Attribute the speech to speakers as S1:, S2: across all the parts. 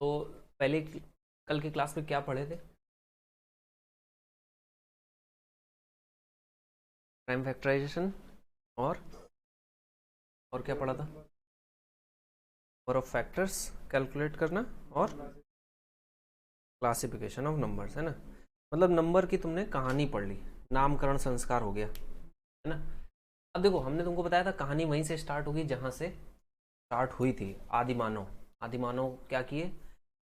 S1: तो पहले कल की क्लास में क्या पढ़े थे? प्राइम फैक्टराइजेशन और क्या पढ़ा था? नंबर ऑफ फैक्टर्स कैलकुलेट करना और क्लासिफिकेशन ऑफ नंबर्स, है ना। मतलब नंबर की तुमने कहानी पढ़ ली, नामकरण संस्कार हो गया, है ना। अब देखो, हमने तुमको बताया था कहानी वहीं से स्टार्ट होगी जहां से स्टार्ट हुई थी। आदिमानव, आदिमानव क्या किए?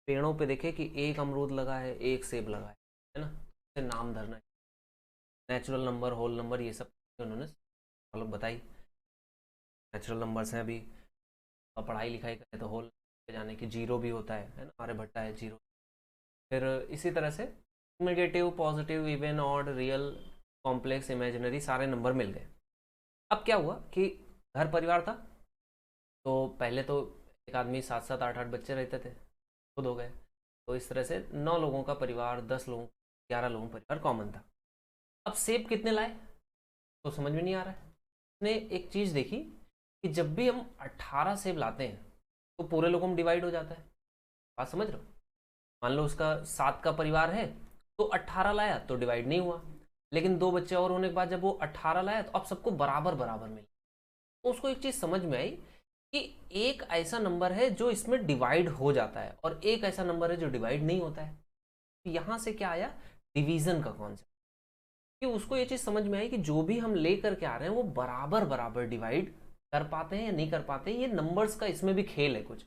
S1: पेड़ों पे देखे कि एक अमरूद लगा है, एक सेब लगा है ना, उसे नाम धरना है। नेचुरल नंबर, होल नंबर, ये सब उन्होंने मतलब बताई। नेचुरल नंबर्स हैं, अभी पढ़ाई लिखाई करें तो होल पे जाने की जीरो भी होता है ना, आर्यभट्टा है जीरो। फिर इसी तरह से negative, positive, even, odd, real, complex, imaginary, सारे नंबर मिल गए। अब क्या हुआ कि घर परिवार था, तो पहले तो एक आदमी 7 7 8 8 बच्चे रहते थे, खुद हो गए। तो इस तरह से 9 लोगों का परिवार, 10 लोगों, 11 लोगों का परिवार कॉमन था। अब सेब कितने लाए तो समझ में नहीं आ रहा है। उसने एक चीज़ देखी कि जब भी हम 18 सेब लाते हैं तो पूरे लोगों में डिवाइड हो जाता है। बात समझ रहे हो? मान लो उसका 7 का परिवार है, तो 18 लाया तो डिवाइड नहीं हुआ। लेकिन 2 बच्चे और होने के बाद जब वो 18 लाया तो अब सबको बराबर बराबर मिला। तो उसको एक चीज समझ में आई कि एक ऐसा नंबर है जो इसमें डिवाइड हो जाता है और एक ऐसा नंबर है जो डिवाइड नहीं होता है। तो यहां से क्या आया? डिवीजन का कॉन्सेप्ट। कि उसको ये चीज समझ में आई कि जो भी हम लेकर के आ रहे हैं वो बराबर बराबर डिवाइड कर पाते हैं या नहीं कर पाते हैं, ये नंबर्स का इसमें भी खेल है कुछ।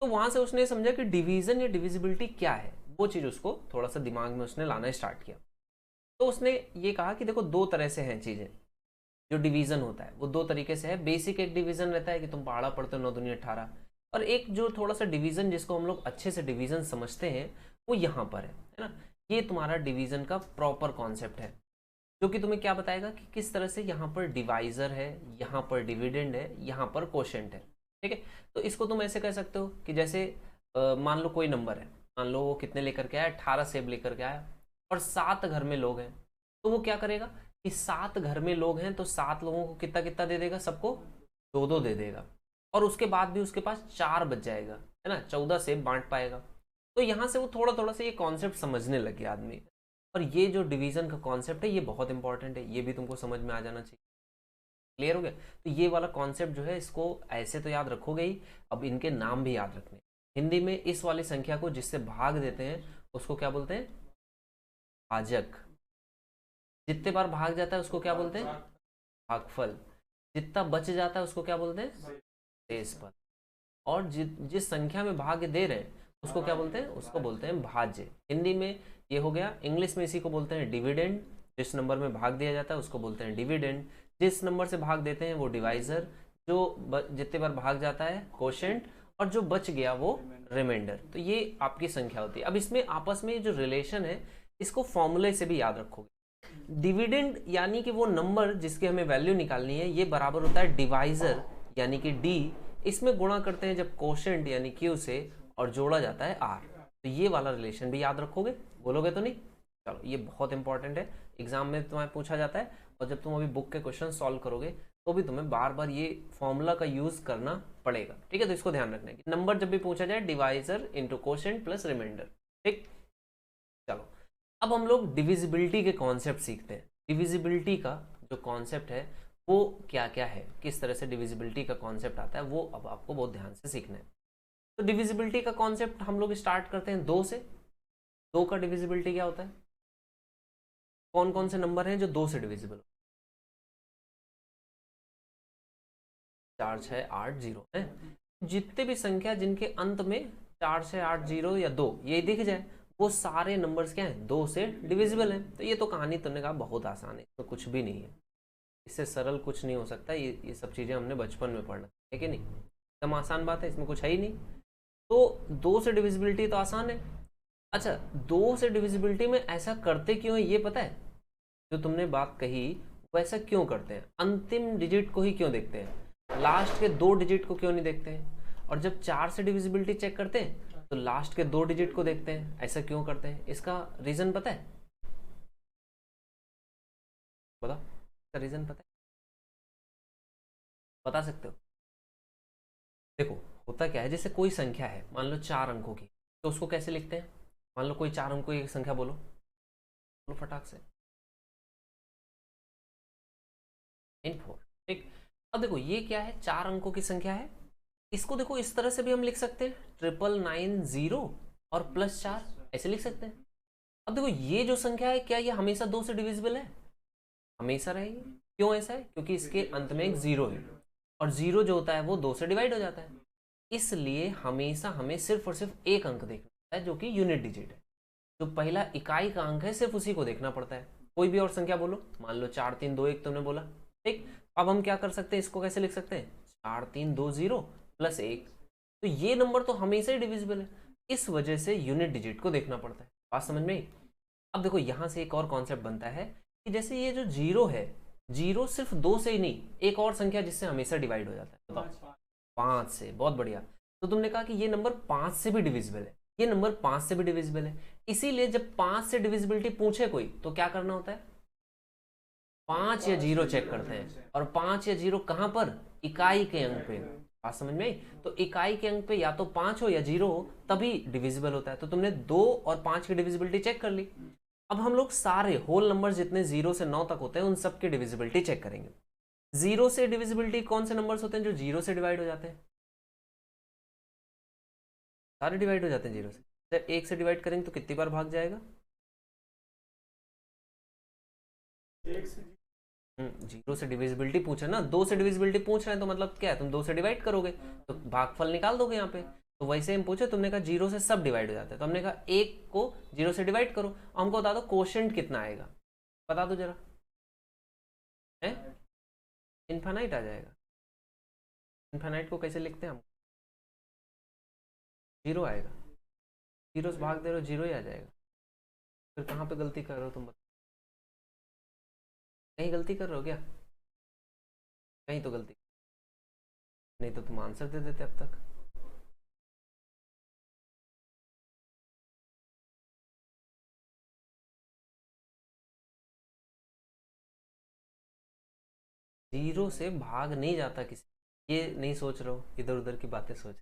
S1: तो वहां से उसने समझा कि डिवीजन या डिविजिबिलिटी क्या है, वो चीज उसको थोड़ा सा दिमाग में उसने लाना स्टार्ट किया। तो उसने ये कहा कि देखो, दो तरह से हैं चीजें। जो डिवीजन होता है वो दो तरीके से है। बेसिक एक डिवीजन रहता है कि तुम पहाड़ा पढ़ते हो, 9 दूनी 18। और एक जो थोड़ा सा डिवीजन, जिसको हम लोग अच्छे से डिवीजन समझते हैं, वो यहाँ पर है ना। ये तुम्हारा डिवीजन का प्रॉपर कॉन्सेप्ट है, जो कि तुम्हें क्या बताएगा कि किस तरह से यहाँ पर डिवाइजर है, यहाँ पर डिविडेंड है, यहाँ पर कोशेंट है। ठीक है। तो इसको तुम ऐसे कह सकते हो कि जैसे मान लो कोई नंबर है, मान लो वो कितने लेकर के आया, 18 सेब लेकर के आया, और 7 घर में लोग हैं। तो वो क्या करेगा कि 7 घर में लोग हैं तो 7 लोगों को कितना कितना दे देगा, सबको 2 2 दे देगा। और उसके बाद भी उसके पास 4 बच जाएगा, है ना, 14 सेब बांट पाएगा। तो यहां से वो थोड़ा थोड़ा सा ये कॉन्सेप्ट समझने लग गया आदमी। और ये जो डिवीजन का कॉन्सेप्ट है ये बहुत इंपॉर्टेंट है, ये भी तुमको समझ में आ जाना चाहिए। क्लियर हो गया? तो ये वाला कॉन्सेप्ट जो है, इसको ऐसे तो याद रखोगे ही, अब इनके नाम भी याद रखने। हिंदी में इस वाली संख्या को जिससे भाग देते हैं उसको क्या बोलते हैं? भाजक। जितने बार भाग जाता है उसको क्या बोलते हैं? भागफल। जितना बच जाता है उसको क्या बोलते हैं? शेषफल। और जिस संख्या में भाग्य दे रहे हैं उसको क्या बोलते हैं? उसको बोलते हैं भाज्य। हिंदी में ये हो गया। इंग्लिश में इसी को बोलते हैं डिविडेंड। जिस नंबर में भाग दिया जाता है उसको बोलते हैं डिविडेंड। जिस नंबर से भाग देते हैं वो डिवाइजर। जो जितने बार भाग जाता है कोशेंट। और जो बच गया वो रिमाइंडर। तो ये आपकी संख्या होती है। अब इसमें आपस में जो रिलेशन है, इसको फॉर्मूले से भी याद रखोगे। डिविडेंड यानी कि वो नंबर जिसकी हमें वैल्यू निकालनी है, ये बराबर होता है डिवाइजर यानी कि डी। इसमें गुणा करते हैं जब कोशेंट यानी क्यू से, और जोड़ा जाता है आर। तो ये वाला रिलेशन भी याद रखोगे, बोलोगे तो नहीं? चलो, ये बहुत इंपॉर्टेंट है, एग्जाम में तुम्हें पूछा जाता है। और जब तुम अभी बुक के क्वेश्चन सॉल्व करोगे तो भी तुम्हें बार बार ये फॉर्मूला का यूज करना पड़ेगा। ठीक है, तो इसको ध्यान रखना है कि नंबर जब भी पूछा जाए, divisor into quotient plus remainder. ठीक। चलो, अब हम लोग डिविजिबिलिटी के कॉन्सेप्ट सीखते हैं। डिविजिबिलिटी का जो कॉन्सेप्ट है वो क्या क्या है, किस तरह से डिविजिबिलिटी का कॉन्सेप्ट आता है, वो अब आपको बहुत ध्यान से सीखना है। तो डिविजिबिलिटी का कॉन्सेप्ट हम लोग स्टार्ट करते हैं 2 से। 2 का डिविजिबिलिटी क्या होता है? कौन कौन से नंबर हैं जो 2 से डिविजिबल? 4 6 8 0 है। जितने भी संख्या जिनके अंत में 4 6 8 0 या 2 ये दिख जाए, वो सारे नंबर्स क्या हैं? 2 से डिविजिबल हैं। तो ये तो कहानी तुमने कहा बहुत आसान है, इसमें कुछ भी नहीं है, इससे सरल कुछ नहीं हो सकता। ये सब चीज़ें हमने बचपन में पढ़ा है कि नहीं? एकदम आसान बात है, इसमें कुछ है ही नहीं। तो 2 से डिविजिबिलिटी तो आसान है। अच्छा, 2 से डिविजिबिलिटी में ऐसा करते क्यों है ये पता है? जो तुमने बात कही वो ऐसा क्यों करते हैं? अंतिम डिजिट को ही क्यों देखते हैं, लास्ट के 2 डिजिट को क्यों नहीं देखते हैं? और जब 4 से डिविजिबिलिटी चेक करते हैं तो लास्ट के 2 डिजिट को देखते हैं। ऐसा क्यों करते हैं? इसका रीजन पता है? बताओ, इसका रीजन पता है? बता सकते हो? देखो, होता क्या है, जैसे कोई संख्या है मान लो 4 अंकों की, तो उसको कैसे लिखते हैं? मान लो कोई 4 अंकों की एक संख्या बोलो, बोलो फटाक से। 4। ठीक। अब देखो ये क्या है, 4 अंकों की संख्या है। इसको देखो इस तरह से भी हम लिख सकते हैं, 999 और +4, ऐसे लिख सकते हैं। अब देखो ये जो संख्या है, क्या ये हमेशा 2 से डिविजिबल है? हमेशा रहेगी। क्यों ऐसा है? क्योंकि इसके अंत में एक 0 है, और 0 जो होता है वो 2 से डिवाइड हो जाता है। इसलिए हमेशा हमें सिर्फ और सिर्फ एक अंक देखना है, जो कि यूनिट डिजिट है। जो पहला इकाई का अंक है सिर्फ उसी को देखना पड़ता है। कोई भी और संख्या बोलो, मान लो 4 3 2 1 तुमने बोला। ठीक। अब हम क्या कर सकते हैं, इसको कैसे लिख सकते हैं? 4 3 2 0 +1। तो ये नंबर तो हमेशा ही डिविजिबल है, इस वजह से यूनिट डिजिट को देखना पड़ता है। बात समझ में आई? अब देखो यहां से एक और कॉन्सेप्ट बनता है कि जैसे ये जो 0 है, 0 सिर्फ 2 से ही नहीं, एक और संख्या जिससे हमेशा डिवाइड हो जाता है, बताओ। 5 से। बहुत बढ़िया। तो तुमने कहा कि ये नंबर 5 से भी डिविजिबल है, ये नंबर 5 से भी डिविजिबल है। इसीलिए जब 5 से डिविजिबिलिटी पूछे कोई, तो क्या करना होता है? 5 या 0 चेक करते हैं, और 5 या 0 कहां पर? इकाई के अंक पे। बात समझ में आई? तो इकाई के अंक पे या तो 5 हो या 0 हो, तभी डिविजिबल होता है। तो तुमने 2 और 5 की डिविजिबिलिटी चेक कर ली। अब हम लोग सारे होल नंबर जितने 0 से 9 तक होते हैं, उन सब की डिविजिबिलिटी चेक करेंगे। 0 से डिविजिबिलिटी कौन से नंबर्स होते हैं जो 0 से डिवाइड हो जाते हैं? सारे डिवाइड हो जाते हैं 0 से। जब 1 से डिवाइड करेंगे तो कितनी बार भाग जाएगा? 0 से डिविजिबिलिटी पूछे ना, 2 से डिविजिबिलिटी पूछ रहे हैं, तो मतलब क्या है, तुम 2 से डिवाइड करोगे तो भागफल निकाल दोगे यहाँ पे। तो वैसे हम पूछे, तुमने कहा 0 से सब डिवाइड हो जाते हैं, तो हमने कहा 1 को 0 से डिवाइड करो, हमको बता दो कोशेंट कितना आएगा, बता दो जरा। है इन्फानाइट आ जाएगा। इन्फानाइट को कैसे लिखते हैं हम? 0 आएगा। 0 से भाग दे रहे हो, 0 ही आ जाएगा। फिर कहाँ पे गलती कर रहे हो तुम? कहीं गलती कर रहे हो क्या? कहीं तो गलती, नहीं तो तुम आंसर दे देते अब तक। जीरो से भाग नहीं जाता किसी, ये नहीं सोच रहे हो, इधर उधर की बातें सोच।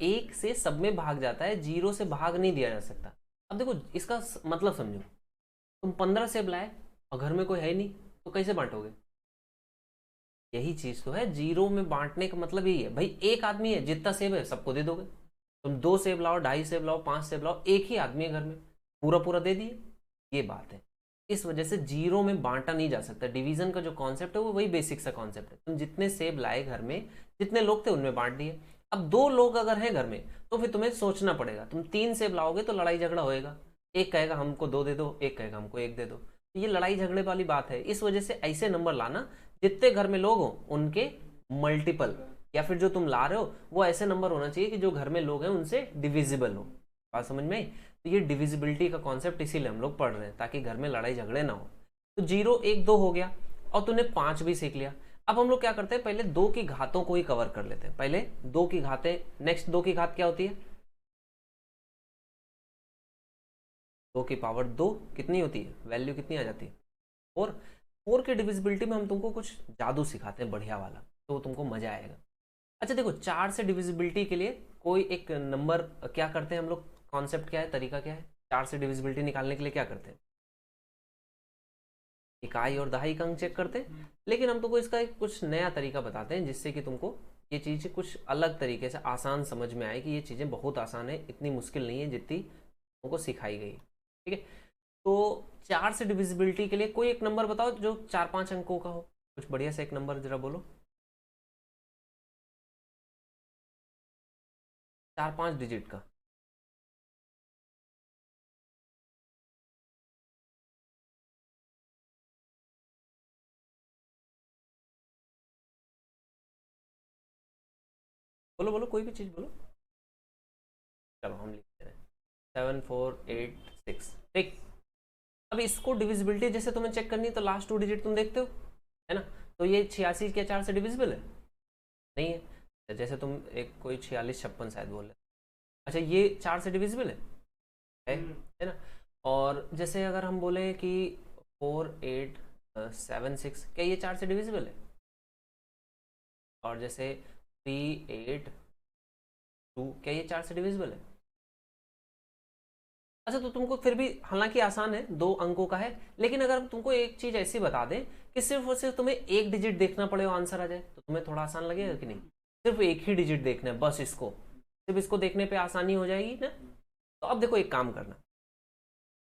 S1: एक से सब में भाग जाता है, 0 से भाग नहीं दिया जा सकता। अब देखो इसका मतलब समझो, तुम 15 सेब लाए और घर में कोई है ही नहीं, तो कैसे बांटोगे? यही चीज तो है, 0 में बांटने का मतलब यही है भाई, एक आदमी है, जितना सेब है सबको दे दोगे। तुम 2 सेब लाओ, 2.5 सेब लाओ, 5 सेब लाओ, एक ही आदमी है घर में, पूरा पूरा दे दिए। ये बात है। इस वजह से 0 में बांटा नहीं जा सकता। डिवीजन का जो कॉन्सेप्ट है वो वही बेसिक सा कॉन्सेप्ट है। तुम जितने सेब लाए घर में, जितने लोग थे उनमें बांट दिए। अब 2 लोग अगर हैं घर में, तो फिर तुम्हें सोचना पड़ेगा। तुम 3 सेब लाओगे तो लड़ाई झगड़ा होएगा, एक कहेगा हमको 2 दे दो, एक कहेगा हमको 1 दे दो। तो ये लड़ाई झगड़े वाली बात है। इस वजह से ऐसे नंबर लाना जितने घर में लोग हो उनके मल्टीपल, या फिर जो तुम ला रहे हो वो ऐसे नंबर होना चाहिए कि जो घर में लोग हैं उनसे डिविजिबल हो। बात समझ में आई? तो ये डिविजिबिलिटी का कॉन्सेप्ट इसीलिए हम लोग पढ़ रहे हैं, ताकि घर में लड़ाई झगड़े ना हो। तो 0 1 2 हो गया, और तूने 5 भी सीख लिया। अब हम लोग क्या करते हैं, पहले 2 की घातों को ही कवर कर लेते हैं। पहले 2 की घातें, नेक्स्ट 2 की घात क्या होती है? 2 की पावर 2 कितनी होती है, वैल्यू कितनी आ जाती है? 4। 4 की डिविजिबिलिटी में हम तुमको कुछ जादू सिखाते हैं बढ़िया वाला, तो तुमको मजा आएगा। अच्छा देखो, 4 से डिविजिबिलिटी के लिए कोई एक नंबर क्या करते हैं हम लोग, कॉन्सेप्ट क्या है, तरीका क्या है? 4 से डिविजिबिलिटी निकालने के लिए क्या करते हैं? इकाई और दहाई का अंक चेक करते हैं। लेकिन हम तुमको इसका एक कुछ नया तरीका बताते हैं, जिससे कि तुमको ये चीज़ें कुछ अलग तरीके से आसान समझ में आए कि ये चीज़ें बहुत आसान है, इतनी मुश्किल नहीं है जितनी तुमको सिखाई गई। ठीक है। तो 4 से डिविजिबिलिटी के लिए कोई एक नंबर बताओ जो 4 5 अंकों का हो, कुछ बढ़िया सा एक नंबर जरा बोलो। 4 5 डिजिट का। बोलो बोलो, कोई भी चीज़ बोलो। चलो हम लिखते हैं 7486। ठीक। अब इसको डिविजिबिलिटी जैसे तुम्हें चेक करनी है, तो लास्ट 2 डिजिट तुम देखते हो, है ना? तो ये 86 क्या 4 से डिविजिबल है? नहीं है। जैसे तुम एक कोई 46 56 शायद बोल रहे, अच्छा ये 4 से डिविजिबल है ना? और जैसे अगर हम बोले कि 4876, क्या ये 4 से डिविजिबल है? और जैसे 382, क्या ये 4 से डिविजिबल है? अच्छा तो तुमको फिर भी हालांकि आसान है, 2 अंकों का है, लेकिन अगर तुमको एक चीज ऐसी बता दें कि सिर्फ और सिर्फ तुम्हें एक डिजिट देखना पड़े और आंसर आ जाए, तो तुम्हें थोड़ा आसान लगेगा कि नहीं? सिर्फ एक ही डिजिट देखना है बस, इसको सिर्फ इसको देखने पे आसानी हो जाएगी ना। तो अब देखो एक काम करना,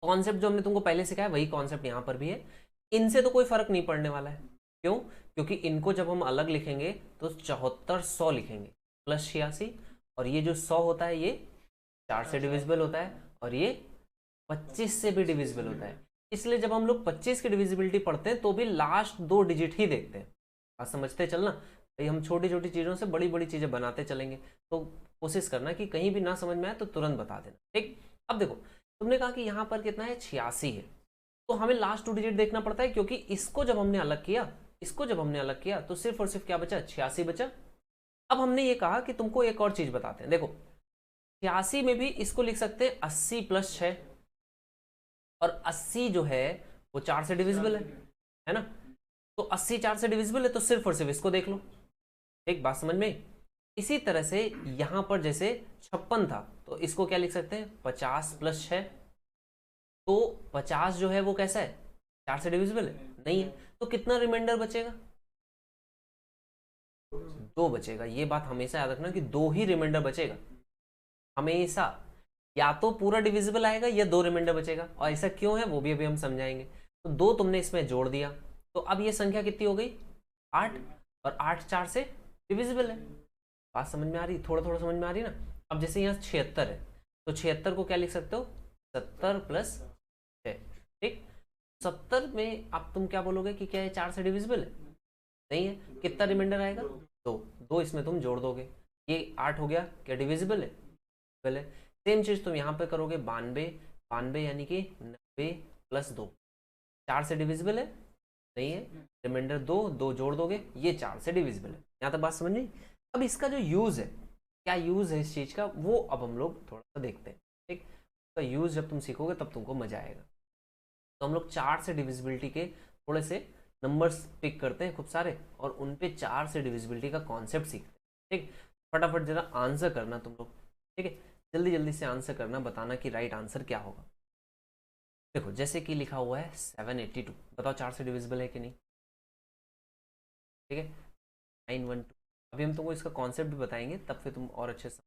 S1: कॉन्सेप्ट जो हमने तुमको पहले सिखाया वही कॉन्सेप्ट यहाँ पर भी है। इनसे तो कोई फर्क नहीं पड़ने वाला है। क्यों? क्योंकि इनको जब हम अलग लिखेंगे तो 7400 लिखेंगे प्लस 86, और ये जो 100 होता है ये 4 से डिविजिबल होता है, और ये 25 से भी डिविजिबल होता है। इसलिए जब हम लोग 25 की डिविजिबिलिटी पढ़ते हैं तो भी लास्ट 2 डिजिट ही देखते हैं। आप समझते चलना भाई, हम छोटी छोटी चीज़ों से बड़ी बड़ी चीज़ें बनाते चलेंगे, तो कोशिश करना कि कहीं भी ना समझ में आए तो तुरंत बता देना, ठीक। अब देखो तुमने कहा कि यहाँ पर कितना है, 86 है, तो हमें लास्ट 2 डिजिट देखना पड़ता है, क्योंकि इसको जब हमने अलग किया, इसको जब हमने अलग किया तो सिर्फ और सिर्फ क्या बचा, 86 बचा। अब हमने ये कहा कि तुमको एक और चीज बताते हैं, देखो 86 में भी इसको लिख सकते हैं 80 प्लस 6, और 80 जो है वो 4 से डिविजिबल है ना। तो 80 4 से डिविजिबल है, तो सिर्फ और सिर्फ इसको देख लो, एक बात समझ में। इसी तरह से यहां पर जैसे 56 था, तो इसको क्या लिख सकते हैं, 50 प्लस 6, तो 50 जो है वो कैसा है, 4 से डिविजिबल है नहीं है, तो कितना रिमाइंडर बचेगा, 2 बचेगा। ये बात हमेशा याद रखना कि 2 ही रिमाइंडर बचेगा हमेशा, या तो पूरा डिविजिबल आएगा या 2 रिमाइंडर बचेगा, और ऐसा क्यों है वो भी अभी हम समझाएंगे। तो 2 तुमने इसमें जोड़ दिया, तो अब ये संख्या कितनी हो गई, 8, और 8 4 से डिविजिबल है। बात समझ में आ रही, थोड़ा थोड़ा समझ में आ रही ना। अब जैसे यहाँ 76 है, तो 76 को क्या लिख सकते हो, 70 प्लस 6, ठीक। 70 में अब तुम क्या बोलोगे कि क्या है, 4 से डिविजिबल है नहीं है, कितना रिमाइंडर आएगा, 2, 2 इसमें तुम जोड़ दोगे, ये 8 हो गया, क्या डिविजिबल है, पहले सेम चीज तुम यहाँ पे करोगे, 92, 92 यानी कि 90 प्लस 2, 4 से डिविजिबल है नहीं है, रिमाइंडर 2, 2 जोड़ दोगे, ये 4 से डिविजिबल है। यहाँ तक बात समझ नहीं? अब इसका जो यूज है, क्या यूज है इस चीज का, वो अब हम लोग थोड़ा सा देखते हैं, ठीक। तो यूज जब तुम सीखोगे तब तुमको मजा आएगा। तो हम लोग 4 से डिविजिबिलिटी के थोड़े से नंबर्स पिक करते हैं खूब सारे, और उन पे 4 से डिविजिबिलिटी का कॉन्सेप्ट सीखते हैं, ठीक। फटाफट जरा आंसर करना तुम लोग, ठीक है, जल्दी जल्दी से आंसर करना, बताना कि राइट आंसर क्या होगा। देखो जैसे कि लिखा हुआ है 782, बताओ 4 से डिविजिबल है कि नहीं, ठीक है। 912, अभी हम तुमको इसका कॉन्सेप्ट भी बताएंगे, तब फिर तुम और अच्छे से।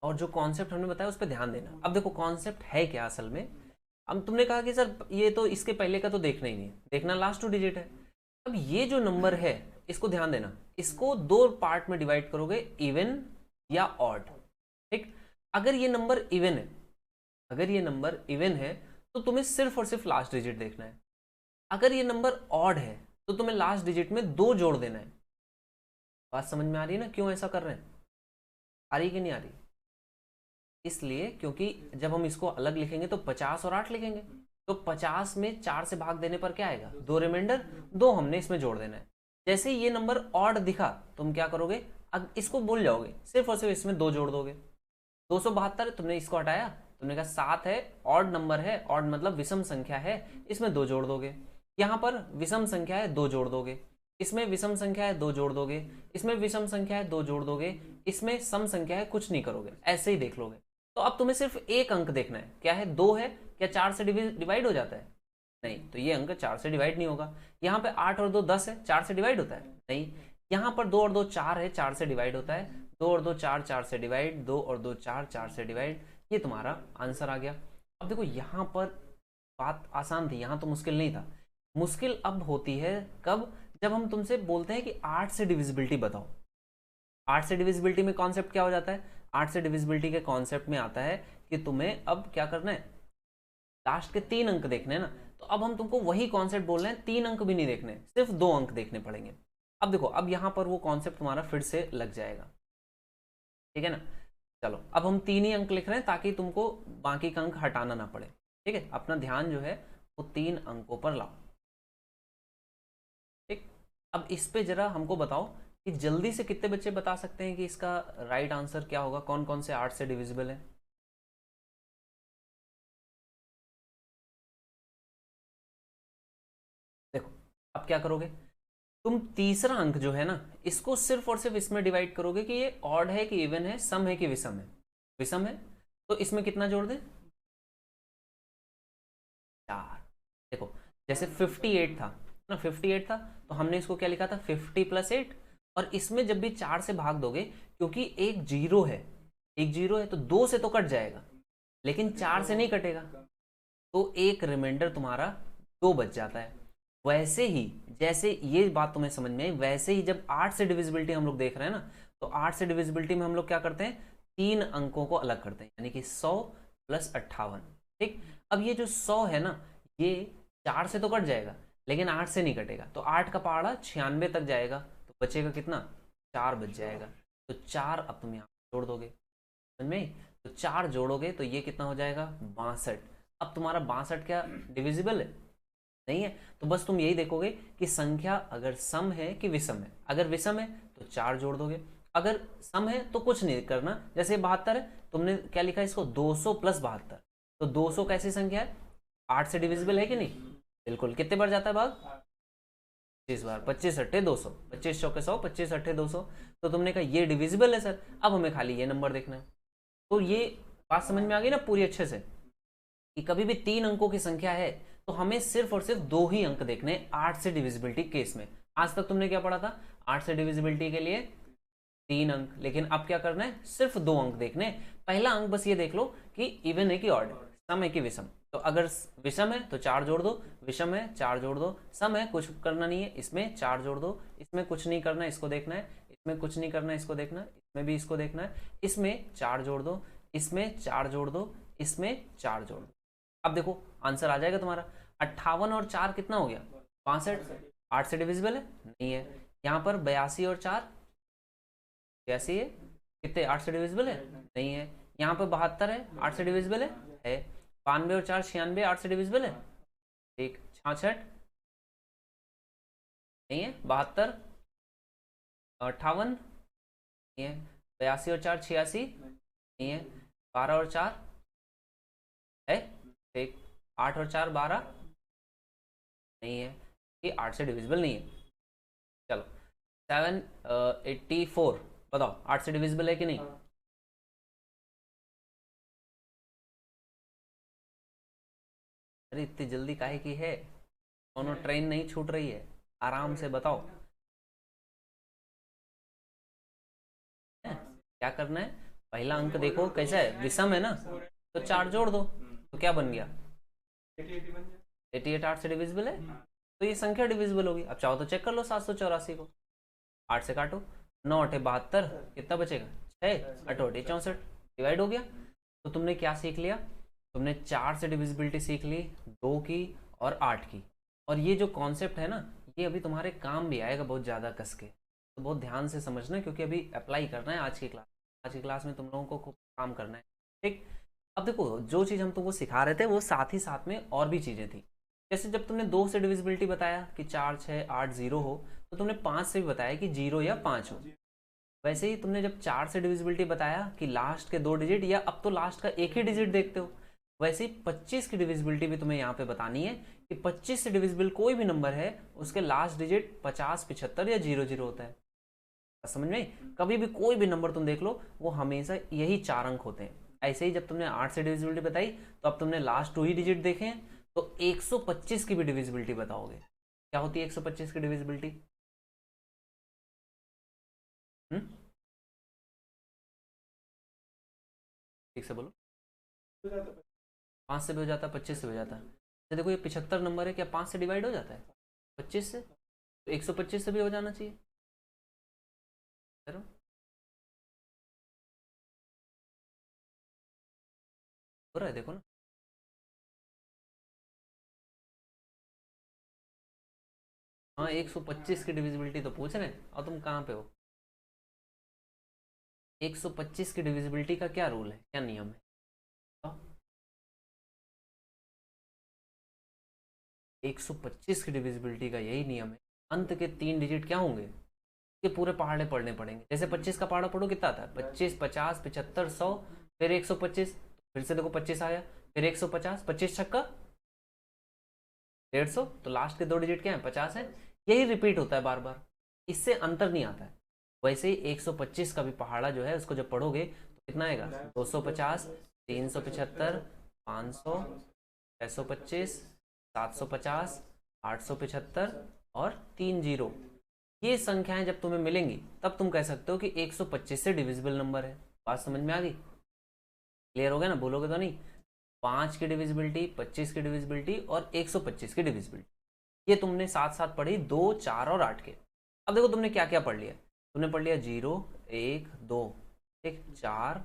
S1: और जो कॉन्सेप्ट हमने बताया उस पर ध्यान देना। अब देखो कॉन्सेप्ट है क्या असल में, अब तुमने कहा कि सर ये तो इसके पहले का तो देखना ही नहीं है, देखना लास्ट 2 डिजिट है। अब ये जो नंबर है इसको ध्यान देना, इसको 2 पार्ट में डिवाइड करोगे, इवन या ऑड, ठीक। अगर ये नंबर इवन है, अगर ये नंबर इवन है तो तुम्हें सिर्फ और सिर्फ लास्ट डिजिट देखना है। अगर ये नंबर ऑड है तो तुम्हें लास्ट डिजिट में 2 जोड़ देना है। बात समझ में आ रही है ना, क्यों ऐसा कर रहे हैं, आ रही कि नहीं आ रही? इसलिए क्योंकि जब हम इसको अलग लिखेंगे तो 50 और 8 लिखेंगे, तो 50 में 4 से भाग देने पर क्या आएगा, 2 रिमाइंडर, 2 हमने इसमें जोड़ देना है। जैसे ही ये नंबर ऑड दिखा तुम क्या करोगे, अब इसको भूल जाओगे, सिर्फ और सिर्फ इसमें 2 जोड़ दोगे। 272 तुमने इसको हटाया, तुमने कहा 7 है, ऑड नंबर है, ऑड मतलब विषम संख्या है, इसमें 2 जोड़ दोगे। यहाँ पर विषम संख्या है, 2 जोड़ दोगे, इसमें विषम संख्या है, 2 जोड़ दोगे, इसमें विषम संख्या है, 2 जोड़ दोगे, इसमें सम संख्या है, कुछ नहीं करोगे, ऐसे ही देख लोगे। तो अब तुम्हें सिर्फ एक अंक देखना है, क्या है, 2 है, क्या 4 से डिवाइड हो जाता है, नहीं, तो ये अंक 4 से डिवाइड नहीं होगा। यहाँ पे 8 और 2 10 है, 4 से डिवाइड होता है नहीं। यहाँ पर 2 और 2 4 है, 4 से डिवाइड होता है, 2 और 2 4, 4 से डिवाइड, 2 और 2 4, 4 से डिवाइड, ये तुम्हारा आंसर आ गया। अब देखो यहाँ पर बात आसान थी, यहाँ तो मुश्किल नहीं था। मुश्किल अब होती है कब, जब हम तुमसे बोलते हैं कि 8 से डिविजिबिलिटी बताओ। 8 से डिविजिबिलिटी में कॉन्सेप्ट क्या हो जाता है, 8 से डिविजिबिलिटी के कॉन्सेप्ट में आता है कि तुम्हें अब क्या करना है, लास्ट के 3 अंक देखने हैं ना। तो अब हम तुमको वही कॉन्सेप्ट बोल रहे हैं, 3 अंक भी नहीं देखने, सिर्फ 2 अंक देखने पड़ेंगे। अब देखो अब यहां पर वो कॉन्सेप्ट तुम्हारा फिर से लग जाएगा, ठीक है ना। चलो अब हम 3 ही अंक लिख रहे हैं ताकि तुमको बाकी का अंक हटाना ना पड़े, ठीक है। अपना ध्यान जो है वो 3 अंकों पर लाओ, ठीक। अब इस पे जरा हमको बताओ कि जल्दी से कितने बच्चे बता सकते हैं कि इसका राइट आंसर क्या होगा, कौन कौन से 8 से डिविजिबल है। देखो अब अब क्या करोगे, तुम तीसरा अंक जो है ना इसको सिर्फ और सिर्फ इसमें डिवाइड करोगे कि ये ऑड है कि इवन है, सम है कि विषम है। विषम है तो इसमें कितना जोड़ दें, 4। देखो जैसे 58 था ना, 58 था तो हमने इसको क्या लिखा था 50 + 8, और इसमें जब भी 4 से भाग दोगे, क्योंकि एक जीरो है, एक जीरो है तो 2 से तो कट जाएगा लेकिन 4 से नहीं कटेगा, तो एक रिमाइंडर तुम्हारा 2 बच जाता है। वैसे ही जैसे ये बात तुम्हें समझ में आई, वैसे ही जब 8 से डिविजिबिलिटी हम लोग देख रहे हैं ना, तो 8 से डिविजिबिलिटी में हम लोग क्या करते हैं, 3 अंकों को अलग करते हैं, यानी कि 100 + 58। ठीक, अब ये जो 100 है ना, ये 4 से तो कट जाएगा लेकिन 8 से नहीं कटेगा, तो 8 का पहाड़ा 96 तक जाएगा, तो बचेगा कितना, 4 बच जाएगा। तो 4 अब तुम यहाँ जोड़ दोगे, समझ में, तो 4 जोड़ोगे तो ये कितना हो जाएगा, 62। अब तुम्हारा 62 क्या डिविजिबल है, नहीं है, तो बस तुम यही देखोगे कि संख्या अगर सम है कि विषम है। अगर विषम है तो 4 जोड़ दोगे, अगर सम है तो कुछ नहीं करना। जैसे 72 है, तुमने क्या लिखा है इसको, 200 + 72, तो 200 कैसी संख्या है, 8 से डिविजिबल है कि नहीं, बिल्कुल। कितने बार जाता है भाग, 25 बार, 25 × 8 = 200, 25 × 4 = 100, 25 × 8 = 200। तो तुमने कहा ये डिविजिबल है सर, अब हमें खाली ये नंबर देखना है। तो ये बात समझ में आ गई ना पूरी अच्छे से, कि कभी भी 3 अंकों की संख्या है तो हमें सिर्फ और सिर्फ 2 ही अंक देखने 8 से डिविजिबिलिटी केस में। आज तक तुमने क्या पढ़ा था, 8 से डिविजिबिलिटी के लिए 3 अंक, लेकिन अब क्या करना है, सिर्फ 2 अंक देखने। पहला अंक बस ये देख लो कि इवन है कि ऑड, सम है कि विषम। तो अगर विषम है तो 4 जोड़ दो, विषम है 4 जोड़ दो, सम है कुछ करना नहीं है, इसमें 4 जोड़ दो, इसमें कुछ नहीं करना है, इसको देखना है, इसमें कुछ नहीं करना है, इसको देखना है, इसमें भी इसको देखना है, इसमें 4 जोड़ दो, इसमें 4 जोड़ दो, इसमें 4 जोड़ दो। अब देखो आंसर आ जाएगा तुम्हारा, 58 और 4 कितना हो गया, 62। 8 से डिविजिबल है, नहीं है। यहाँ पर 82 और 4 82 है, कितने, 8 से डिविजिबल है, नहीं है। यहाँ पर 72 है, 8 से डिविजिबल है। 92 और 4 96, 8 से डिविजिबल है, ठीक। 66 नहीं है, 72 58 नहीं है, 82 और 4 86 नहीं है, 12 और 4 है, ठीक। 8 और 4 12 नहीं है, ये 8 से डिविजिबल नहीं है। चलो 784 बताओ 8 से डिविजिबल है कि नहीं, अरे इतनी जल्दी काहे की है, दोनों ट्रेन नहीं छूट रही है, आराम से बताओ। क्या करना है, पहला अंक देखो कैसा है, विषम है ना, तो 4 जोड़ दो, तो क्या बन गया, 88 8 से डिविजिबल है, तो ये संख्या डिविजिबल होगी। अब चाहो तो चेक कर लो 784 को, 8 से काटो, 9 8 72, कितना बचेगा, 6 8 8 64, डिवाइड हो गया। तो तुमने क्या सीख लिया, तुमने 4 से डिविजिबिलिटी सीख ली, 2 की और 8 की। और ये जो कॉन्सेप्ट है ना, ये अभी तुम्हारे काम भी आएगा बहुत ज़्यादा कस के, तो बहुत ध्यान से समझना, क्योंकि अभी अप्लाई करना है आज की क्लास। आज की क्लास में तुम लोगों को खूब काम करना है, ठीक। अब देखो जो चीज़ हम तुमको सिखा रहे थे वो साथ ही साथ में और भी चीज़ें थी। जैसे जब तुमने 2 से डिविजिबिलिटी बताया कि 4 6 8 0 हो, तो तुमने 5 से भी बताया कि 0 या 5 हो। वैसे ही तुमने जब 4 से डिविजिबिलिटी बताया कि लास्ट के 2 डिजिट, या अब तो लास्ट का एक ही डिजिट देखते हो, वैसे ही 25 की डिविजिबिलिटी भी तुम्हें यहाँ पे बतानी है कि 25 से डिविजिबल कोई भी नंबर है उसके लास्ट डिजिट 50 75 या 00 होता है। समझ में, कभी भी कोई भी नंबर तुम देख लो वो हमेशा यही 4 अंक होते हैं। ऐसे ही जब तुमने 8 से डिविजिबिलिटी बताई तो अब तुमने लास्ट 2 ही डिजिट देखे हैं, तो 125 की भी डिविजिबिलिटी बताओगे। क्या होती है 125 की डिविजिबिलिटी, ठीक से बोलो, 5 से भी हो जाता है, 25 से भी हो जाता है। तो देखो ये 75 नंबर है, क्या 5 से डिवाइड हो जाता है 25 से, तो 125 से भी हो जाना चाहिए। हो रहा है, देखो ना, हाँ 125 की डिविजिबिलिटी तो पूछ रहे हैं, और तुम कहाँ पे हो। 125 की डिविजिबिलिटी का क्या रूल है, क्या नियम है, 125 की डिविजिबिलिटी का यही नियम है, अंत के 3 डिजिट क्या होंगे, ये पूरे पहाड़े पढ़ने पड़ेंगे। जैसे 25 का पहाड़ा पढ़ो कितना आता है, 25 50 75 100, फिर 125, फिर से देखो 25 आया, फिर 150, 25 छक्का 150, तो लास्ट के 2 डिजिट क्या है, 50 है, यही रिपीट होता है बार बार, इससे अंतर नहीं आता है। वैसे ही 125 का भी पहाड़ा जो है उसको जब पढ़ोगे तो कितना आएगा, 250, 375, 500, 625, 750, 875 और 3 जीरो। ये संख्याएं जब तुम्हें मिलेंगी तब तुम कह सकते हो कि 125 से डिविजिबल नंबर है। बात समझ में आ गई? क्लियर हो गया ना? बोलोगे तो नहीं? 5 की डिविजिबिलिटी, 25 की डिविजिबिलिटी और 125 की डिविजिबिलिटी, ये तुमने साथ साथ पढ़ी 2, 4 और 8 के। अब देखो तुमने क्या क्या पढ़ लिया। तुमने पढ़ लिया 0, 1, 2, ठीक, 4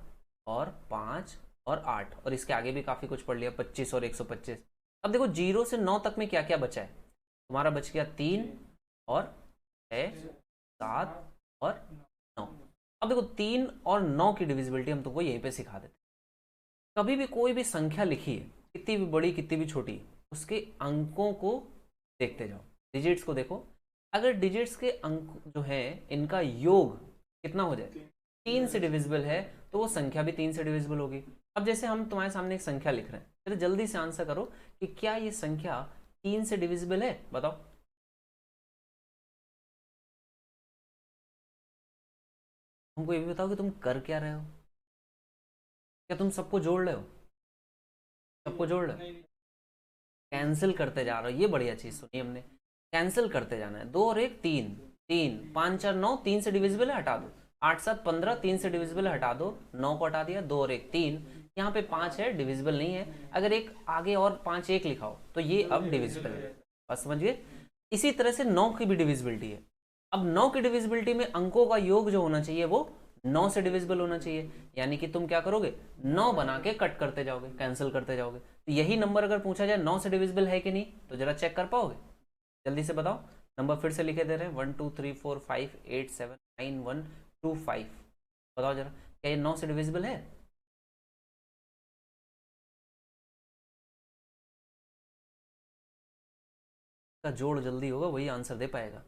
S1: और 5 और 8, और इसके आगे भी काफी कुछ पढ़ लिया, 25 और 125। अब देखो 0 से 9 तक में क्या क्या बचा है तुम्हारा? बच गया 3 और 6, 7 और 9। अब देखो 3 और 9 की डिविजिबिलिटी हम तुमको यहीं पे सिखा देते। कभी भी कोई भी संख्या लिखी है, कितनी भी बड़ी कितनी भी छोटी, उसके अंकों को देखते जाओ, डिजिट्स को देखो। अगर डिजिट्स के अंक जो है इनका योग कितना हो जाए, 3 से डिविजिबल है, तो वो संख्या भी 3 से डिविजिबल होगी। अब जैसे हम तुम्हारे सामने एक संख्या लिख रहे हैं, चलो जल्दी से आंसर करो कि क्या ये संख्या 3 से डिविजिबल है, बताओ। हमको ये भी बताओ कि तुम कर क्या रहे हो। क्या तुम सबको जोड़ रहे हो? सबको जोड़ रहे हो? कैंसिल करते जा रहे हो, ये बढ़िया चीज सुनी हमने। कैंसिल करते जाना है, 2 और 1 3, 3 5 4 9, 3 से डिविजिबल है, हटा दो। 8 7 15, 3 से डिविजिबल है, हटा दो। 9 को हटा दिया, 2 और 1 3, यहाँ पे 5 है, डिविजिबल नहीं है। अगर एक आगे और 5 1 लिखा हो तो ये अब डिविजिबल है। बस समझिए। इसी तरह से 9 की भी डिविजिबिलिटी है। अब 9 की डिविजिबिलिटी में अंकों का योग जो होना चाहिए वो 9 से डिविजिबल होना चाहिए। यानी कि तुम क्या करोगे, 9 बना के कट करते जाओगे, कैंसिल करते जाओगे। तो यही नंबर अगर पूछा जाए 9 से डिविजिबल है कि नहीं, तो जरा चेक कर पाओगे? जल्दी से बताओ। नंबर फिर से लिखे दे रहे हैं, 1 2 3 4 5 8 7 9 1 2 5। बताओ जरा, क्या ये 9 से डिविजिबल है? का जोड़ जल्दी होगा वही आंसर दे पाएगा।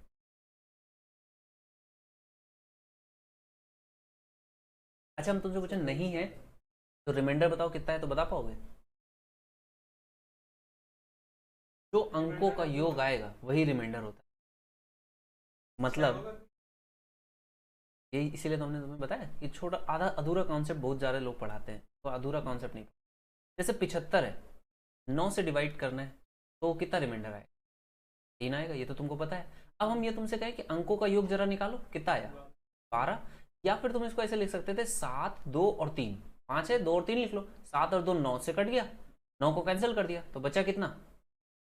S1: अच्छा, हम तुमसे पूछे नहीं है तो रिमाइंडर बताओ कितना है, तो बता पाओगे? जो अंकों का योग आएगा वही रिमाइंडर होता है। मतलब यही, इसीलिए तो हमने तुम्हें बताया कि छोटा आधा अधूरा कॉन्सेप्ट बहुत ज़्यादा लोग पढ़ाते हैं, तो अधूरा कॉन्सेप्ट नहीं। जैसे 75 है, 9 से डिवाइड करना है, तो कितना रिमाइंडर आएगा? 3 आएगा, ये तो तुमको पता है। अब हम ये तुमसे कहें कि अंकों का योग जरा निकालो, कितना आया? 12। या फिर तुम इसको ऐसे लिख सकते थे, 7 2 और 3, 5 है, 2 और 3 लिख लो। 7 और 2 9 से कट गया, 9 को कैंसिल कर दिया, तो बचा कितना?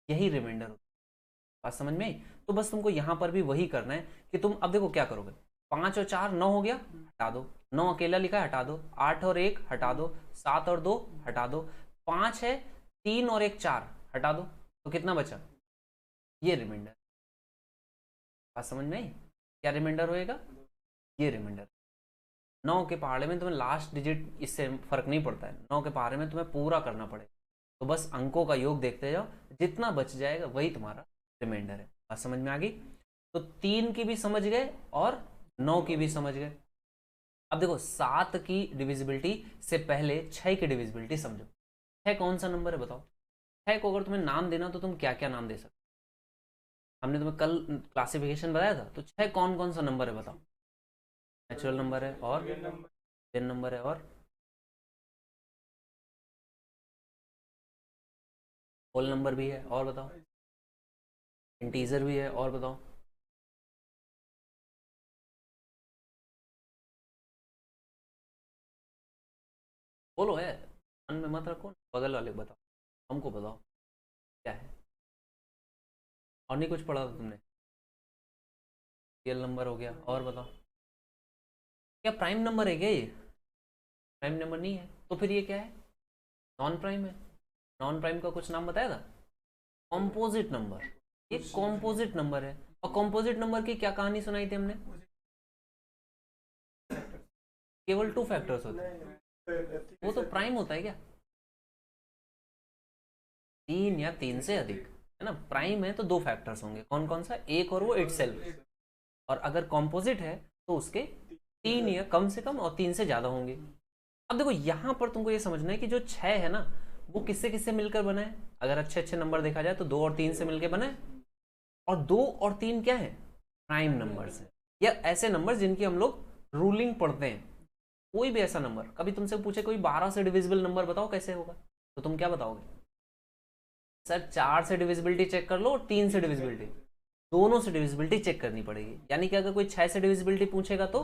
S1: यही रिमाइंडर होता है। बात समझ में आई? तो बस तुमको यहां पर भी वही करना है कि तुम अब देखो क्या करोगे। 5 और 4 9 हो गया, हटा दो। 9 अकेला लिखा है, हटा दो। 8 और 1 हटा दो। 7 और 2 हटा दो। 5 है, 3 और 1 4, हटा दो। तो कितना बचा? ये रिमाइंडर। बात समझ में आई? क्या रिमाइंडर होएगा? ये रिमाइंडर। 9 के पहाड़े में तुम्हें लास्ट डिजिट इससे फर्क नहीं पड़ता है, 9 के पहाड़े में तुम्हें पूरा करना पड़ेगा। तो बस अंकों का योग देखते जाओ, जितना बच जाएगा वही तुम्हारा रिमाइंडर है। बात समझ में आ गई? तो 3 की भी समझ गए और 9 की भी समझ गए। अब देखो 7 की डिविजिबिलिटी से पहले 6 की डिविजिबिलिटी समझो। 6 कौन सा नंबर है बताओ? 6 को अगर तुम्हें नाम देना तो तुम क्या क्या नाम दे सकते? हमने तुम्हें कल क्लासिफिकेशन बताया था, तो 6 कौन कौन सा नंबर है बताओ? नेचुरल नंबर है, और रियल नंबर है, और होल नंबर भी है, और बताओ? इंटीजर भी है, और बताओ? बोलो है, मन में मत रखो, बगल वाले को बताओ, हमको बताओ क्या है। और नहीं कुछ पढ़ा था तुमने? रियल नंबर हो गया, और बताओ? क्या प्राइम नंबर है क्या ये? प्राइम नंबर नहीं है, तो फिर ये क्या है? नॉन प्राइम है। नॉन प्राइम का कुछ नाम बताया था? Composite number. ये कॉम्पोजिट नंबर है। और कॉम्पोजिट नंबर की क्या कहानी सुनाई थी हमने? केवल 2 फैक्टर्स होते हैं, वो तो प्राइम होता है क्या? 3 या 3 से अधिक, है ना? प्राइम है तो 2 फैक्टर्स होंगे, कौन कौन सा? एक और वो इटसेल्फ। और अगर कॉम्पोजिट है तो उसके 3 या कम से कम और 3 से ज्यादा होंगे। अब देखो यहां पर तुमको ये समझना है कि जो 6 है ना, वो किससे किससे मिलकर बना है? अगर अच्छे अच्छे नंबर देखा जाए तो 2 और 3 से मिलकर बना है। और 2 और 3 क्या है, प्राइम नंबर्स है, या ऐसे नंबर जिनकी हम लोग रूलिंग पढ़ते हैं। कोई भी ऐसा नंबर, कभी तुमसे पूछे कोई 12 से डिविजिबल नंबर बताओ कैसे होगा, तो तुम क्या बताओगे, सर 4 से डिविजिबिलिटी चेक कर लो और 3 से डिविजिबिलिटी, दोनों से डिविजिबिलिटी चेक करनी पड़ेगी। यानी कि अगर कोई 6 से डिविजिबिलिटी पूछेगा तो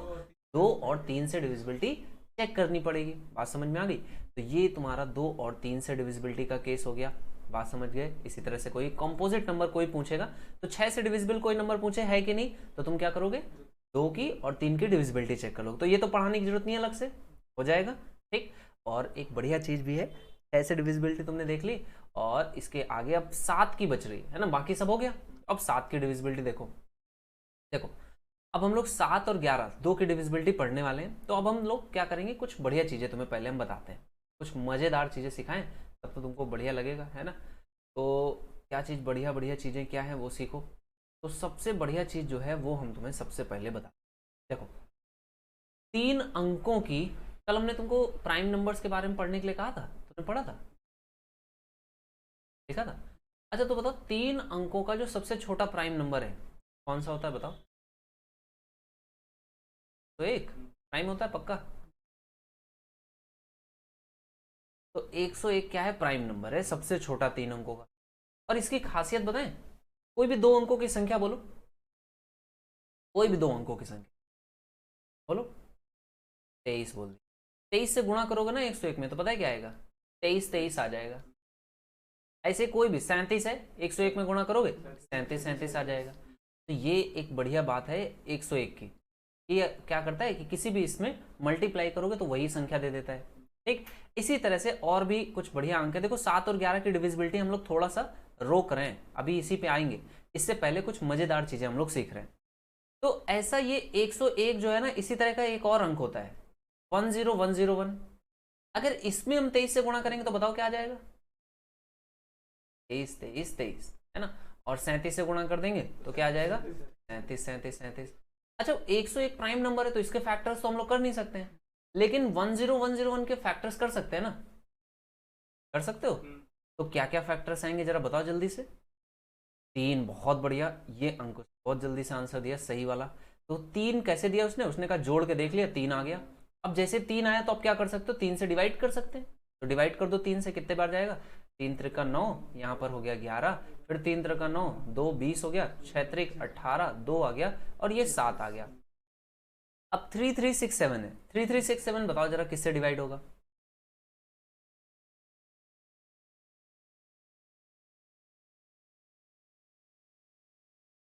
S1: 2 और 3 से डिविजिबिलिटी चेक करनी पड़ेगी। बात समझ में आ गई। तो ये तुम्हारा 2 और 3 से डिविजिबिलिटी का केस हो गया, बात समझ गए। इसी तरह से कोई कंपोजिट नंबर कोई पूछेगा तो 6 से डिविजिबल कोई नंबर पूछे है कि नहीं, तो तुम क्या करोगे, 2 की और 3 की डिविजिबिलिटी चेक कर लो। तो ये तो पढ़ाने की जरूरत नहीं है, अलग से हो जाएगा। ठीक, और एक बढ़िया चीज भी है, 6 से डिविजिबिलिटी तुमने देख ली, और इसके आगे अब 7 की बच रही है ना, बाकी सब हो गया। अब 7 की डिविजिबिलिटी देखो, देखो अब हम लोग 7 और 11 दो की डिविजिबिलिटी पढ़ने वाले हैं। तो अब हम लोग क्या करेंगे, कुछ बढ़िया चीजें तुम्हें पहले हम बताते हैं, कुछ मजेदार चीजें सिखाएं, तब तो तुमको बढ़िया लगेगा, है ना। तो क्या चीज, बढ़िया बढ़िया चीजें क्या है वो सीखो। तो सबसे बढ़िया चीज जो है वो हम तुम्हें सबसे पहले बता, देखो 3 अंकों की, कल हमने तुमको प्राइम नंबर्स के बारे में पढ़ने के लिए कहा था, तुमने पढ़ा था, देखा था। अच्छा तो बताओ 3 अंकों का जो सबसे छोटा प्राइम नंबर है कौन सा होता है, बताओ। तो एक प्राइम होता है पक्का। तो 101 क्या है, प्राइम नंबर है, सबसे छोटा 3 अंकों का। और इसकी खासियत बताएं, कोई भी 2 अंकों की संख्या बोलो, कोई भी 2 अंकों की संख्या बोलो। 23 बोल दी, 23 से गुणा करोगे ना 101 में, तो पता है क्या आएगा, 23 23 आ जाएगा। ऐसे कोई भी 37 है, 101 में गुणा करोगे 37 37 आ जाएगा। तो ये एक बढ़िया बात है 101 की, ये क्या करता है कि किसी भी इसमें मल्टीप्लाई करोगे तो वही संख्या दे देता है। ठीक, इसी तरह से और भी कुछ बढ़िया अंक है। देखो 7 और 11 की डिविजिबिलिटी हम लोग थोड़ा सा रोक रहे हैं, अभी इसी पे आएंगे। इससे पहले कुछ मजेदार चीजें हम लोग सीख रहे हैं। तो ऐसा ये 101 जो है ना, इसी तरह का एक और अंक होता है 10101। अगर इसमें हम 23 से गुणा करेंगे तो बताओ क्या आ जाएगा, 23 23 23, है ना। और 37 से गुणा कर देंगे तो क्या आ जाएगा, 37 37 37। अच्छा 101 प्राइम नंबर है तो इसके फैक्टर्स तो हम लोग कर नहीं सकते हैं, लेकिन 10101 के फैक्टर्स कर सकते हैं ना, कर सकते हो। तो क्या क्या फैक्टर्स आएंगे जरा बताओ जल्दी से। 3, बहुत बढ़िया, ये अंकुश बहुत जल्दी से आंसर दिया सही वाला। तो 3 कैसे दिया उसने, उसने कहा जोड़ के देख लिया 3 आ गया। अब जैसे 3 आया तो अब क्या कर सकते हो, 3 से डिवाइड कर सकते हैं। तो डिवाइड कर दो 3 से, कितने बार जाएगा, 3 त्रिका 9, यहाँ पर हो गया 11, फिर 3 त्रिका 9, 2 20 हो गया, 6 त्रिक 18, 2 आ गया, और ये 7 आ गया। अब 3367 है, 3367 बताओ जरा किससे डिवाइड होगा।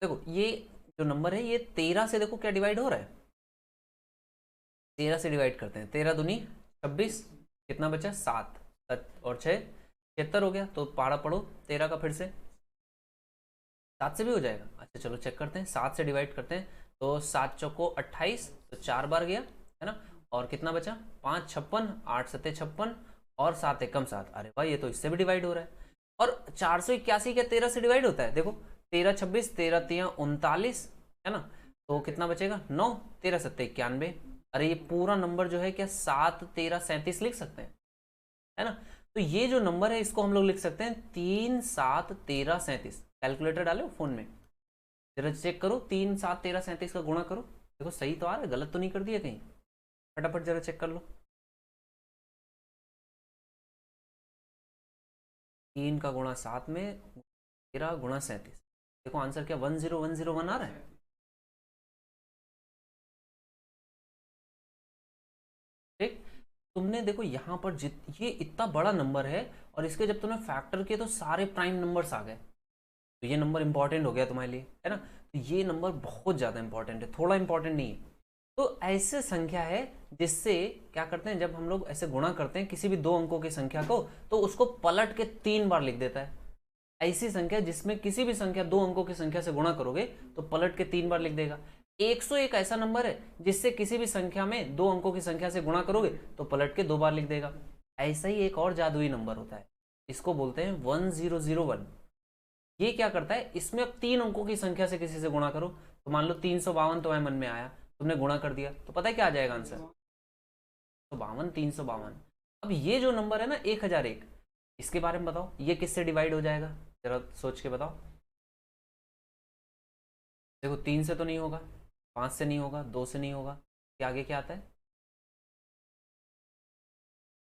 S1: देखो ये जो नंबर है ये 13 से, देखो क्या डिवाइड हो रहा है, 13 से डिवाइड करते हैं, 13 दूनी 26, कितना बचा 7, और 6 76 हो गया। तो पारा पढ़ो 13 का फिर से, 7 से भी हो जाएगा। अच्छा चलो चेक करते हैं, 7 से डिवाइड करते हैं, तो 7 चौको 28, तो 4 बार गया, है ना। और कितना बचा 5 56, 8 सत्ते 56, और 7 एकम 7। अरे भाई ये तो इससे भी डिवाइड हो रहा है। और 481 क्या 13 से डिवाइड होता है, देखो 13 26, 13 3 39, है ना। तो कितना बचेगा 9, 13 सत्ते 91। अरे ये पूरा नंबर जो है क्या 7 13 37 लिख सकते हैं, है ना। तो ये जो नंबर है इसको हम लोग लिख सकते हैं 3 7 13 37। कैलकुलेटर डालो फोन में, जरा चेक करो, 3 7 13 37 का गुणा करो, देखो सही तो आ रहा है, गलत तो नहीं कर दिया कहीं, फटाफट जरा चेक कर लो। 3 का गुणा 7 में, 13 गुणा 37, देखो आंसर क्या 10101 आ रहा है। ठीक, तुमने देखो यहाँ पर ये इतना बड़ा नंबर है, और इसके जब तुमने फैक्टर किए तो सारे प्राइम नंबर्स आ गए। तो ये नंबर इंपॉर्टेंट हो गया तुम्हारे लिए, है ना। तो ये नंबर बहुत ज्यादा इंपॉर्टेंट है, थोड़ा इंपॉर्टेंट नहीं है। तो ऐसे संख्या है जिससे क्या करते हैं, जब हम लोग ऐसे गुणा करते हैं किसी भी 2 अंकों की संख्या को, तो उसको पलट के 3 बार लिख देता है। ऐसी संख्या जिसमें किसी भी संख्या 2 अंकों की संख्या से गुणा करोगे तो पलट के 3 बार लिख देगा। 101 ऐसा नंबर है जिससे किसी भी संख्या में 2 अंकों की संख्या से गुणा करोगे तो पलट के 2 बार लिख देगा। ऐसा ही एक और जादुई नंबर होता है, इसको बोलते हैं 1001। ये क्या करता है, इसमें अब 3 अंकों की संख्या से किसी से गुणा करो, तो मान लो 352 तुम्हारे मन में आया, तुमने गुणा कर दिया, तो पता है क्या आ जाएगा आंसर, 352 352। अब ये जो नंबर है ना 1001, इसके बारे में बताओ, ये किससे डिवाइड हो जाएगा, जरा सोच के बताओ। देखो 3 से तो नहीं होगा, 5 से नहीं होगा, 2 से नहीं होगा, इसके आगे क्या आता है?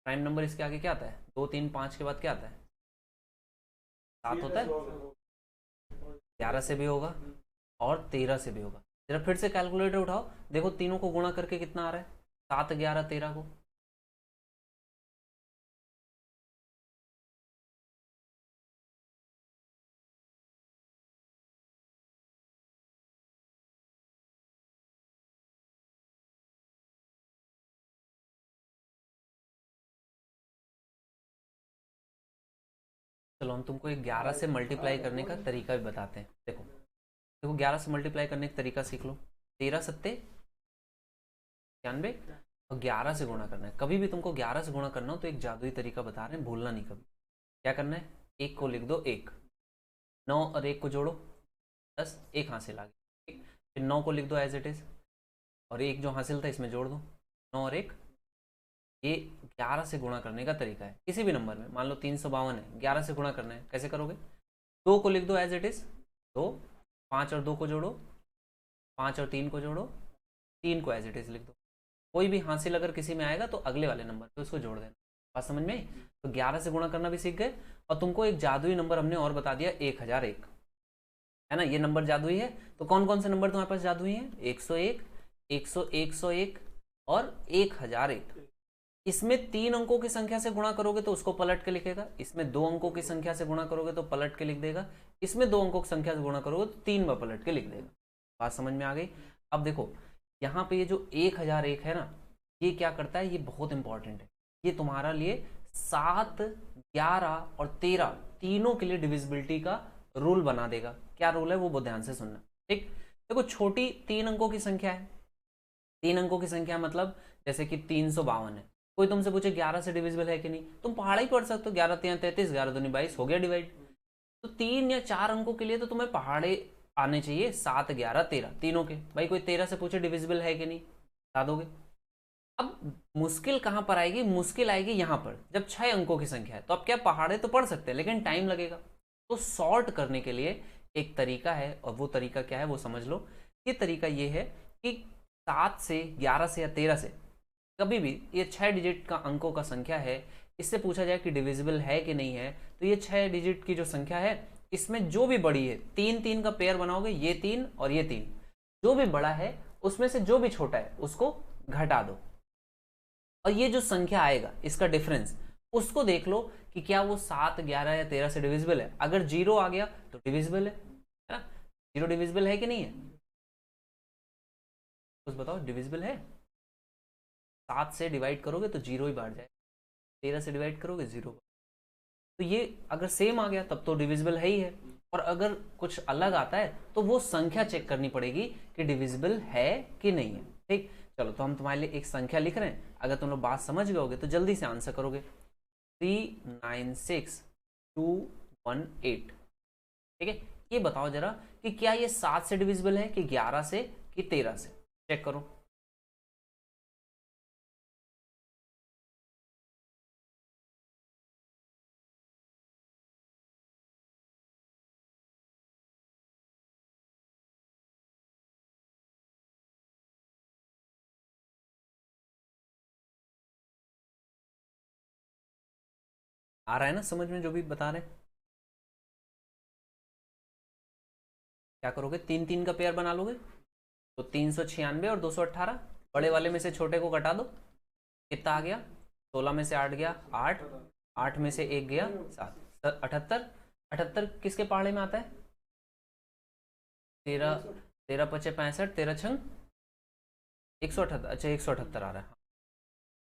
S1: प्राइम नंबर इसके आगे क्या आता है? 2 3 5 के बाद क्या आता है? 7 होता है। 11 से भी होगा और 13 से भी होगा। जरा फिर से कैलकुलेटर उठाओ, देखो तीनों को गुणा करके कितना आ रहा है? 7 11 13 को। चलो हम तुमको एक 11 से मल्टीप्लाई करने का तरीका भी बताते हैं। देखो देखो 11 से मल्टीप्लाई करने का तरीका सीख लो। 13 सत्ते 91 और 11 से गुणा करना है। कभी भी तुमको 11 से गुणा करना हो तो एक जादुई तरीका बता रहे हैं, भूलना नहीं कभी। क्या करना है? एक को लिख दो, एक 9 और एक को जोड़ो 10, एक हासिल आ गया। ठीक, फिर 9 को लिख दो एज इट इज और एक जो हासिल था इसमें जोड़ दो, 9 और एक। ये 11 से गुणा करने का तरीका है। किसी भी नंबर में मान लो 352 है, 11 से गुणा करना है, कैसे करोगे? 2 को लिख दो एज इट इज, 2, 5 और 2 को जोड़ो, 5 और 3 को जोड़ो, 3 को एज इट इज लिख दो। कोई भी हासिल अगर किसी में आएगा तो अगले वाले नंबर पे उसको जोड़ देना। बात समझ में आई? तो 11 से गुणा करना भी सीख गए और तुमको एक जादुई नंबर हमने और बता दिया, 1001 है ना। ये नंबर जादुई है। तो कौन कौन से नंबर तुम्हारे पास जादुई हैं? 101, 100, 101 और 1001। इसमें 3 अंकों की संख्या से गुणा करोगे तो उसको पलट के लिखेगा, इसमें 2 अंकों की संख्या से गुणा करोगे तो पलट के लिख देगा, इसमें 2 अंकों की संख्या से गुणा करोगे तो 3 बार पलट के लिख देगा। बात समझ में आ गई? अब देखो यहाँ पे ये जो 1001 है ना, ये क्या करता है? ये बहुत इंपॉर्टेंट है। ये तुम्हारा लिए 7 11 और 13 तीनों के लिए डिविजिबिलिटी का रूल बना देगा। क्या रूल है वो बहुत ध्यान से सुनना। ठीक, देखो छोटी 3 अंकों की संख्या है। 3 अंकों की संख्या मतलब जैसे कि 352 है। कोई तुमसे पूछे 11 से डिविजिबल है कि नहीं, तुम पहाड़ा ही पढ़ सकते हो, 11 3 33, 11 दूनी 22, हो गया डिवाइड। तो 3 या 4 अंकों के लिए तो तुम्हें पहाड़े आने चाहिए, 7 11 13 तीनों के। भाई कोई 13 से पूछे डिविजिबल है कि नहीं, बता दोगे। अब मुश्किल कहां पर आएगी? मुश्किल आएगी यहां पर, जब 6 अंकों की संख्या है। तो अब क्या पहाड़े तो पढ़ सकते हैं लेकिन टाइम लगेगा। तो सॉर्ट करने के लिए एक तरीका है, और वो तरीका क्या है वो समझ लो। ये तरीका ये है कि 7 से 11 से या 13 से कभी भी ये 6 डिजिट का अंकों का संख्या है, इससे पूछा जाए कि डिविजिबल है कि नहीं है, तो ये 6 डिजिट की जो संख्या है इसमें जो भी बड़ी है, 3 3 का पेयर बनाओगे, ये 3 और ये 3, जो भी बड़ा है उसमें से जो भी छोटा है उसको घटा दो, और ये जो संख्या आएगा इसका डिफरेंस, उसको देख लो कि क्या वो 7 11 या 13 से डिविजिबल है। अगर जीरो आ गया तो डिविजिबल है ना। जीरो डिविजिबल है कि नहीं है? कुछ बताओ, डिविजिबल है? 7 से डिवाइड करोगे तो जीरो ही बाहर जाए, 13 से डिवाइड करोगे जीरो। तो ये अगर सेम आ गया तब तो डिविजिबल है ही है, और अगर कुछ अलग आता है तो वो संख्या चेक करनी पड़ेगी कि डिविजिबल है कि नहीं है। ठीक, चलो तो हम तुम्हारे लिए एक संख्या लिख रहे हैं, अगर तुम लोग बात समझ गए तो जल्दी से आंसर करोगे। 396218। ठीक है, ये बताओ जरा कि क्या ये 7 से डिविजिबल है कि 11 से कि 13 से, चेक करो। आ रहा है ना समझ में जो भी बता रहे हैं? क्या करोगे? 3 3 का पेयर बना लोगे तो 396 और 218, बड़े वाले में से छोटे को घटा दो, कितना आ गया? 16 में से 8 गया 8, 8 में से 1 गया 7, 78। 78 किसके पहाड़े में आता है? 13, 13 पचे 65, 13 छंग 178। अच्छा 178 आ रहा है,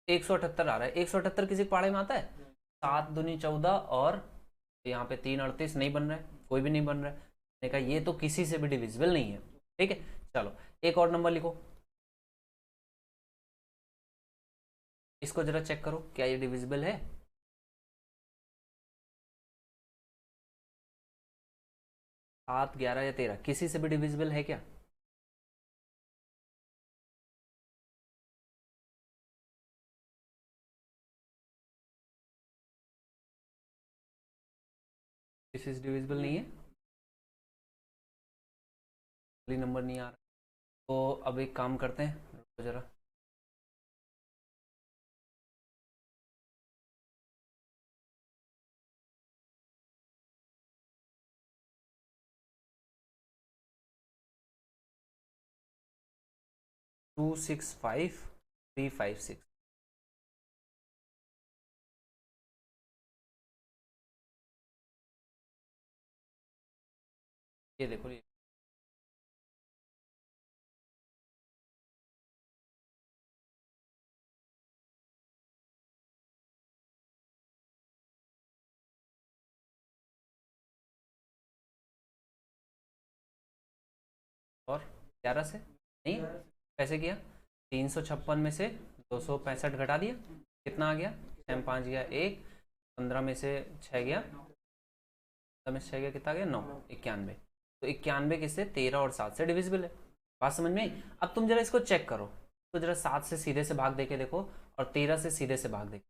S1: 178 आ रहा है। 178 किसी पहाड़े में आता है? 7 दूनी 14 और यहाँ पे 3 38 नहीं बन रहा है, कोई भी नहीं बन रहा है। मैंने कहा ये तो किसी से भी डिविजिबल नहीं है। ठीक है, चलो एक और नंबर लिखो, इसको जरा चेक करो क्या ये डिविजिबल है। 7 11 या 13 किसी से भी डिविजिबल है क्या? किसी से डिविजिबल नहीं है। नंबर नहीं आ रहा, तो अब एक काम करते हैं, रुको जरा। टू 65356। ये देखो ये, और 11 से नहीं, कैसे किया? 356 में से 265 घटा दिया, कितना आ गया? 6 में 5 गया 1, 15 में से 6 गया, 15 में से 6 गया, कितना आ गया? 9, 91। तो 91 किससे? 13 और 7 से डिविजिबल है। बात समझ में आई? अब तुम जरा इसको चेक करो, तो जरा 7 से सीधे से भाग देके देखो, और 13 से सीधे से भाग देखो।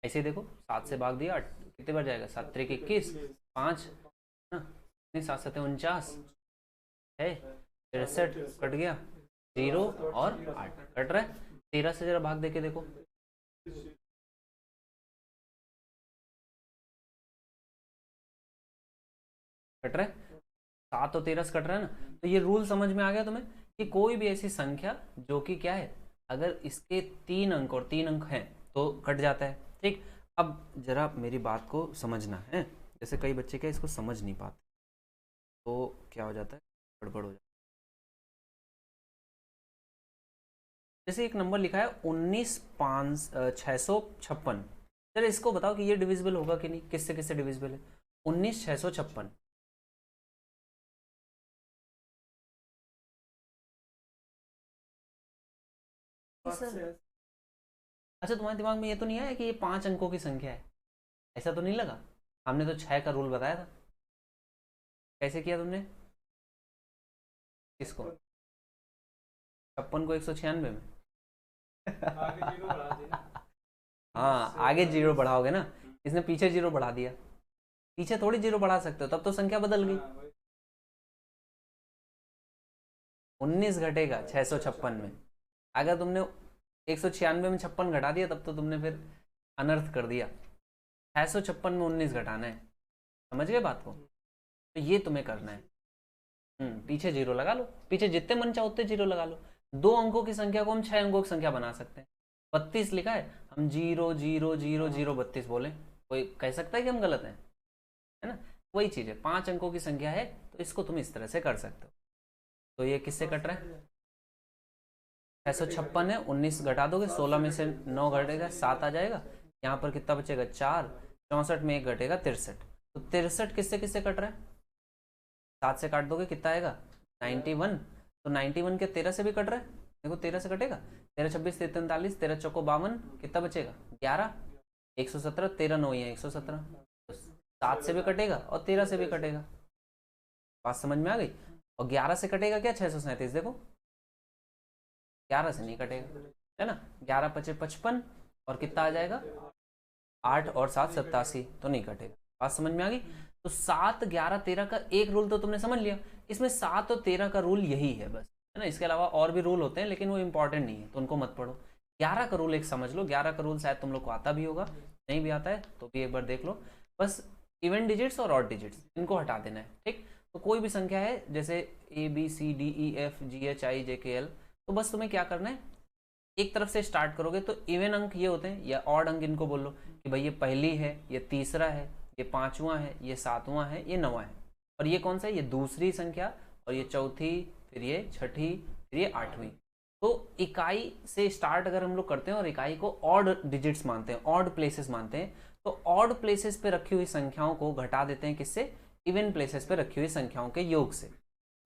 S1: ऐसे ही देखो, 7 से भाग दिया, कितने बार जाएगा? 7 3 21, 5 ना, 7 7 49 है, 63 कट गया, 0 और 8 कट रहा है। 13 से जरा भाग देके देखो, कट रहा है, 7 और 13 से कट रहा है ना। तो ये रूल समझ में आ गया तुम्हें कि कोई भी ऐसी संख्या जो कि क्या है, अगर इसके 3 अंक और 3 अंक हैं तो कट जाता है। ठीक, अब जरा मेरी बात को समझना है, जैसे कई बच्चे क्या इसको समझ नहीं पाते, तो क्या हो जाता है, गड़बड़ हो जाता है। जैसे एक नंबर लिखा है 19,656, चलो इसको बताओ कि ये डिविजिबल होगा कि नहीं, किससे किससे डिविजिबल है? 19,656। अच्छा, तुम्हारे दिमाग में ये तो नहीं आया कि ये 5 अंकों की संख्या है? ऐसा तो नहीं लगा? हमने तो 6 का रूल बताया था। कैसे किया तुमने इसको? 56 को 196 में हाँ, आगे जीरो बढ़ाओगे ना, इसने पीछे जीरो बढ़ा दिया, पीछे थोड़ी जीरो बढ़ा सकते हो, तब तो संख्या बदल गई। 19 घटेगा 656 में, अगर तुमने 196 में 56 घटा दिया तब तो तुमने फिर अनर्थ कर दिया। 656 में 19 घटाना है, समझ गए बात को? तो ये तुम्हें करना है। पीछे जीरो लगा लो, पीछे जितने मन चाहो उतने जीरो लगा लो। 2 अंकों की संख्या को हम 6 अंकों की संख्या बना सकते हैं। 32 लिखा है, हम 0 0 0 0 32 बोले, कोई कह सकता है कि हम गलत हैं? है ना? वही चीज है, 5 अंकों की संख्या है तो इसको तुम इस तरह से कर सकते हो। तो ये किससे कट रहा है? 656 है, 19 घटा दोगे, 16 में से 9 घटेगा, 7 आ जाएगा, यहाँ पर कितना बचेगा? 4, 64 में 1 घटेगा, 63। तो 63 किससे किससे कट रहा है? 7 से काट दोगे, कितना आएगा? 91। तो 91 के 13 से भी कट रहा है, देखो 13 से कटेगा, 13 26 43, 13 चौको 52, कितना बचेगा? 11, 117, 13 9 है 117। तो 7 से भी कटेगा और 13 से भी कटेगा। बात समझ में आ गई? और 11 से कटेगा क्या? 637, देखो 11 से नहीं कटेगा, है ना? 11 पचे 55, और कितना आ जाएगा? 8 और 7 87, तो नहीं कटेगा। बात समझ में आ गई? तो 7 11 13 का एक रूल तो तुमने समझ लिया, इसमें 7 और 13 का रूल यही है बस, है ना? इसके अलावा और भी रूल होते हैं लेकिन वो इंपॉर्टेंट नहीं है, तो उनको मत पढ़ो। 11 का रूल एक समझ लो, 11 का रूल शायद तुम लोग को आता भी होगा, नहीं भी आता है तो भी एक बार देख लो। बस इवन डिजिट्स और ऑड डिजिट्स इनको हटा देना है, ठीक? तो कोई भी संख्या है जैसे ABCDEFGHIJKL, तो बस तुम्हें क्या करना है, एक तरफ से स्टार्ट करोगे तो इवन अंक ये होते हैं, या ऑड अंक इनको बोलो कि भाई ये पहली है, ये तीसरा है, ये पांचवा है, ये सातवां है, ये नवा है, और ये कौन सा है? ये दूसरी संख्या, और ये चौथी, फिर ये छठी, फिर ये आठवीं। तो इकाई से स्टार्ट अगर हम लोग करते हैं और इकाई को ऑड डिजिट्स मानते हैं, ऑड प्लेसेस मानते हैं, तो ऑड प्लेसेस पे रखी हुई संख्याओं को घटा देते हैं, किससे? इवन प्लेसेस पे रखी हुई संख्याओं के योग से।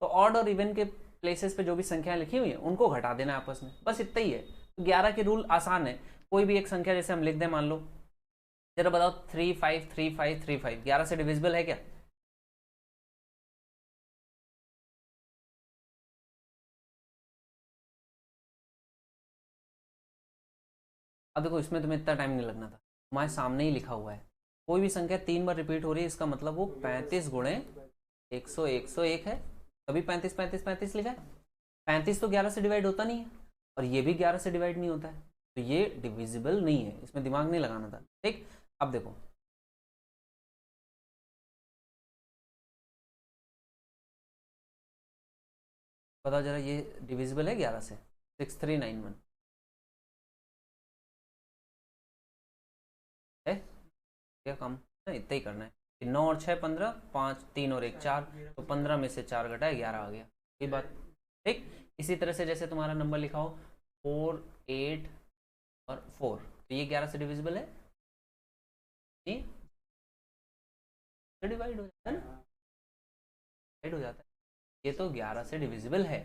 S1: तो ऑड और इवन के प्लेसेस पे जो भी संख्याएं लिखी हुई है उनको घटा देना आपस में, बस इतना ही है। तो 11 के रूल आसान है, कोई भी एक संख्या जैसे हम लिख दें, मान लो, जरा बताओ 353535, 11 से डिविजिबल है क्या? अब देखो इसमें तुम्हें इतना टाइम नहीं लगना था, तुम्हारे सामने ही लिखा हुआ है, कोई भी संख्या 3 बार रिपीट हो रही है, इसका मतलब वो 35 गुणे 100 101 है, तभी 35 लिखा है। 35 तो 11 से डिवाइड होता नहीं है, और ये भी 11 से डिवाइड नहीं होता है, तो ये डिविजिबल नहीं है, इसमें दिमाग नहीं लगाना था। ठीक, अब देखो बताओ जरा, ये डिविजिबल है 11 से? 6391 है क्या? कम है, इतना ही करना है। 9 और 6 15, 5 3 और 1 4, तो 15 में से 4 घटाए 11 आ गया, ये बात। ठीक, इसी तरह से जैसे तुम्हारा नंबर लिखा हो 4 8 और 4, तो ये 11 से डिविजिबल है? नहीं, डिवाइड हो जाता है ना, डिवाइड हो जाता है। ये तो 11 से डिविजिबल है।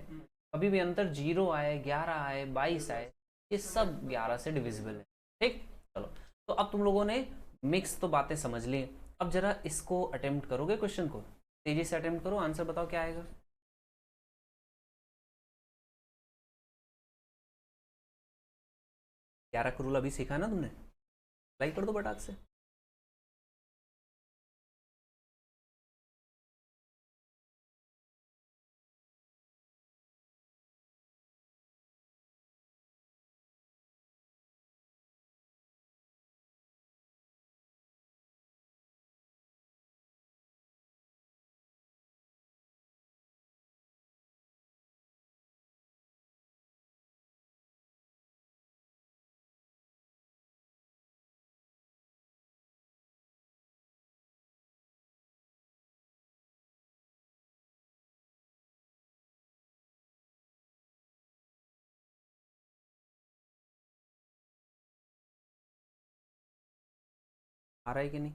S1: कभी भी अंतर 0 आए, 11 आए, 22 आए, ये सब 11 से डिविजिबल है। ठीक, चलो, तो अब तुम लोगों ने मिक्स तो बातें समझ ली। अब जरा इसको अटेम्प्ट करोगे, क्वेश्चन को तेजी से अटेम्प्ट करो, आंसर बताओ क्या आएगा। 11 का रूल अभी सीखा है ना तुमने, लाइक कर दो बटाक से। आ रहा है कि नहीं?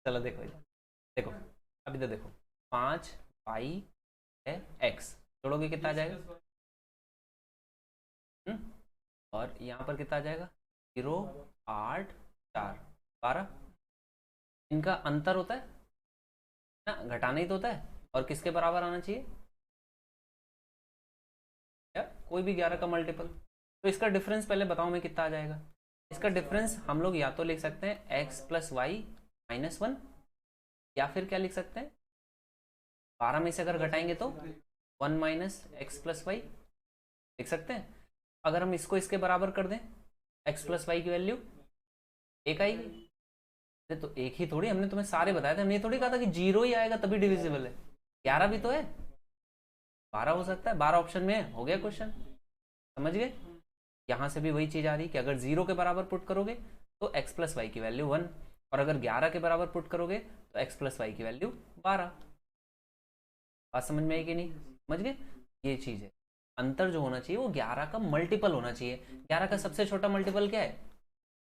S1: चलो देखो इधर, देखो अभी तो देखो, 5 पाई है एक्स, जोड़ोगे कितना आ जाएगा? और यहाँ पर कितना आ जाएगा? 0 8 4 12, इनका अंतर होता है ना, घटाना ही तो होता है, और किसके बराबर आना चाहिए? या कोई भी 11 का मल्टीपल। तो इसका डिफरेंस पहले बताओ मैं कितना आ जाएगा। इसका डिफरेंस हम लोग या तो लिख सकते हैं एक्स प्लस वाई माइनस 1, या फिर क्या लिख सकते हैं, 12 में से अगर घटाएंगे तो 1 माइनस एक्स प्लस वाई लिख सकते हैं। अगर हम इसको इसके बराबर कर दें, एक्स प्लस वाई की वैल्यू एक आएगी। अरे तो एक ही थोड़ी, हमने तुम्हें सारे बताए थे, हमने ये थोड़ी कहा था कि 0 ही आएगा तभी डिविजिबल है। 11 भी तो है, 12 हो सकता है, 12 ऑप्शन में है, हो गया क्वेश्चन। समझ गए? यहां से भी वही चीज आ रही कि अगर 0 के बराबर पुट करोगे तो एक्स प्लस वाई की वैल्यू 1, और अगर 11 के बराबर पुट करोगे तो एक्स प्लस वाई की वैल्यू 12। बात समझ में आई कि नहीं? समझ गए? ये चीज है, अंतर जो होना चाहिए वो 11 का मल्टीपल होना चाहिए। 11 का सबसे छोटा मल्टीपल क्या है?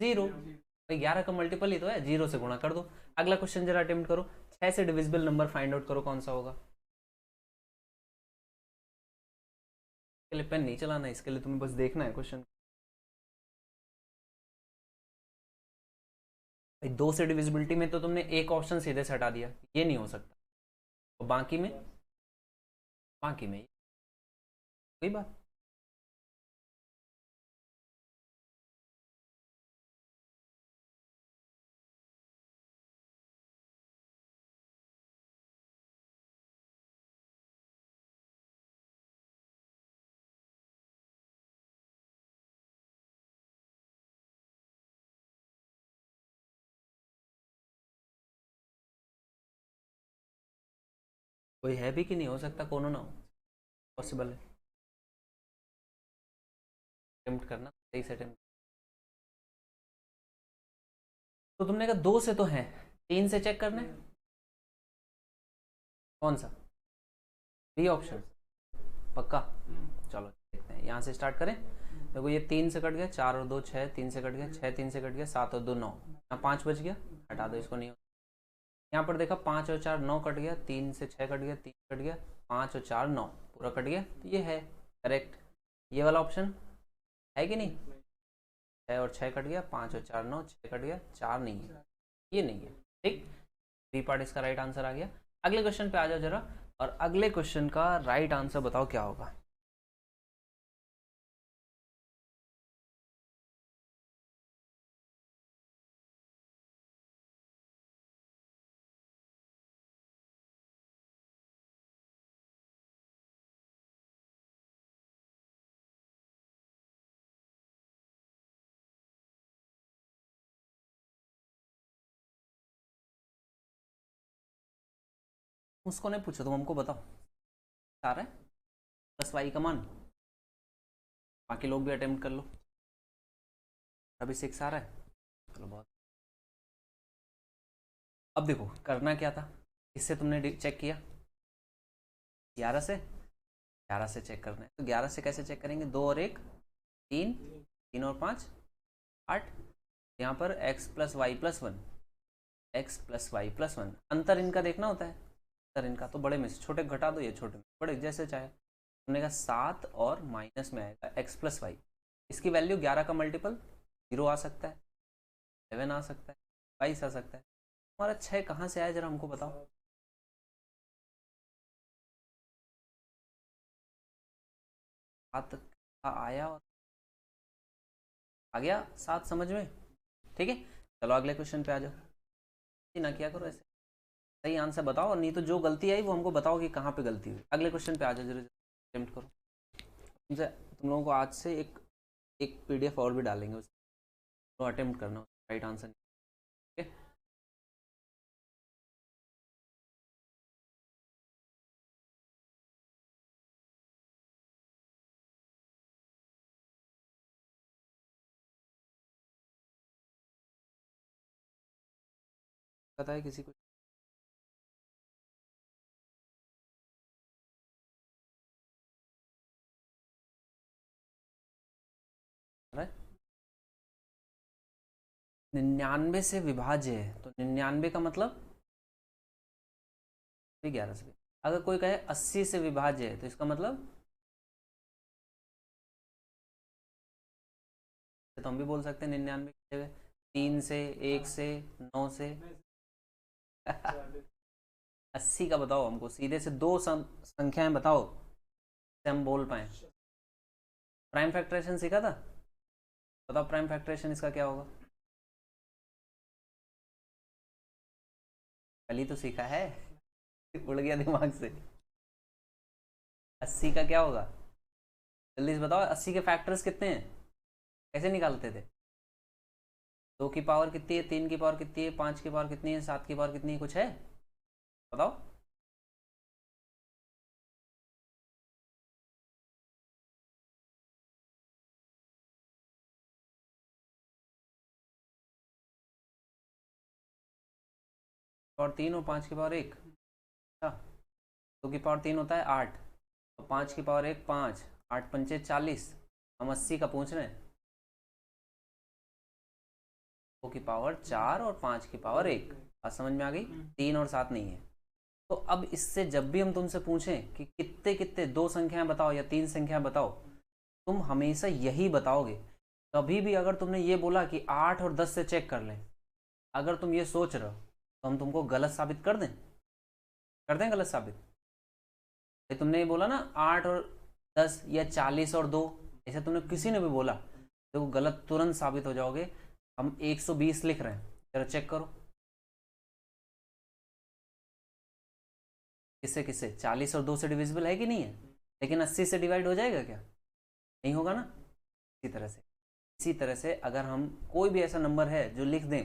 S1: 0। भाई 11 का मल्टीपल ही तो है, 0 से गुणा कर दो। अगला क्वेश्चन जरा अटेम्प्ट करो, 6 से डिविजिबल नंबर फाइंड आउट करो, कौन सा होगा। इसके लिए पेन नहीं चलाना है, इसके लिए तुम्हें बस देखना है क्वेश्चन। भाई 2 से डिविजिबिलिटी में तो तुमने एक ऑप्शन सीधे से हटा दिया, ये नहीं हो सकता। और बाकी में कोई बात। कोई है भी कि नहीं हो सकता, कोनो ना हो, पॉसिबल है। अटेम्प्ट करना सही से अटेम्प्ट। तो तुमने कहा 2 से तो है, 3 से चेक करना है कौन सा। बी ऑप्शन पक्का। चलो देखते हैं, यहाँ से स्टार्ट करें। देखो ये 3 से कट गया, 4 और 2 6, 3 से कट गया 6, 3 से कट गया 7 और 2 9, यहाँ 5 बच गया, हटा दो इसको, नहीं। यहाँ पर देखा 5 और 4 9 कट गया, 3 से 6 कट गया, 3 कट गया, 5 और 4 9 पूरा कट गया, तो ये है करेक्ट। ये वाला ऑप्शन है कि नहीं, 6 और 6 कट गया, 5 और 4 9, 6 कट गया, 4 नहीं है, ये नहीं है, ठीक। बी पार्ट इसका राइट आंसर आ गया। अगले क्वेश्चन पे आ जाओ जरा, और अगले क्वेश्चन का राइट आंसर बताओ क्या होगा। उसको नहीं पूछो, तुम हमको बताओ आ रहा है प्लस वाई का मान, बाकी लोग भी अटेम्प्ट कर लो। अभी 6 आ रहा है, चलो बहुत। अब देखो करना क्या था, इससे तुमने चेक किया 11 से, 11 से चेक करना है, तो 11 से कैसे चेक करेंगे, 2 और 1 3, 3 और 5 8, यहाँ पर x plus Y plus 1, X plus Y plus 1, अंतर इनका देखना होता है, अंतर इनका तो बड़े में से छोटे घटा दो, ये छोटे में बड़े जैसे चाहे। हमने कहा 7 और माइनस में आएगा x प्लस वाई, इसकी वैल्यू 11 का मल्टीपल 0 आ सकता है, 7 आ सकता है, 22 आ सकता है। हमारा 6 कहाँ से आया जरा हमको बताओ। सात का आया और आ गया 7 समझ में, ठीक है। चलो अगले क्वेश्चन पे आ जाओ, ना किया करो ऐसे, सही आंसर बताओ, और नहीं तो जो गलती आई वो हमको बताओ कि कहाँ पे गलती हुई। अगले क्वेश्चन पे आ जाओ जरूर, अटेम्प्ट करो। तुम लोगों को आज से एक पीडीएफ और भी डालेंगे, उसको अटेम्प्ट करना, राइट आंसर, ठीक है। पता है किसी को, पता है 99 से विभाज्य है, तो 99 का मतलब 11 से। अगर कोई कहे 80 से विभाज्य है, तो इसका मतलब, तो हम भी बोल सकते हैं 99 की जगह 3 से, 1 से, 9 से 80 का बताओ हमको, सीधे से दो संख्याएं बताओ से हम बोल पाए। प्राइम फैक्टरेशन सीखा था, बताओ प्राइम फैक्टरेशन इसका क्या होगा, कल ही तो सीखा है, उड़ गया दिमाग से। 80 का क्या होगा, जल्दी से बताओ, 80 के फैक्टर्स कितने हैं, कैसे निकालते थे। 2 की पावर कितनी है, 3 की पावर कितनी है, 5 की पावर कितनी है, 7 की पावर कितनी है, कुछ है बताओ। और 3 और 5 की पावर 1, अच्छा 2 की पावर 3 होता है 8, तो 5 की पावर 1 5, 8 पंचे 40, हम 80 का पूछ रहे हैं। 2 की पावर 4 और 5 की पावर 1, बात समझ में आ गई, 3 और 7 नहीं है। तो अब इससे जब भी हम तुमसे पूछें कि कितने कितने 2 संख्याएं बताओ या 3 संख्याएं बताओ, तुम हमेशा यही बताओगे। कभी भी अगर तुमने ये बोला कि 8 और 10 से चेक कर लें, अगर तुम ये सोच रहे हो तो हम तुमको गलत साबित कर दें गलत साबित। तुमने ये बोला ना 8 और 10 या 40 और 2, ऐसे तुमने किसी ने भी बोला तो गलत तुरंत साबित हो जाओगे। हम 120 लिख रहे हैं, जरा चेक करो किससे किससे, 40 और 2 से डिविजिबल है कि नहीं है, लेकिन 80 से डिवाइड हो जाएगा क्या, नहीं होगा ना। इसी तरह से अगर हम कोई भी ऐसा नंबर है जो लिख दें,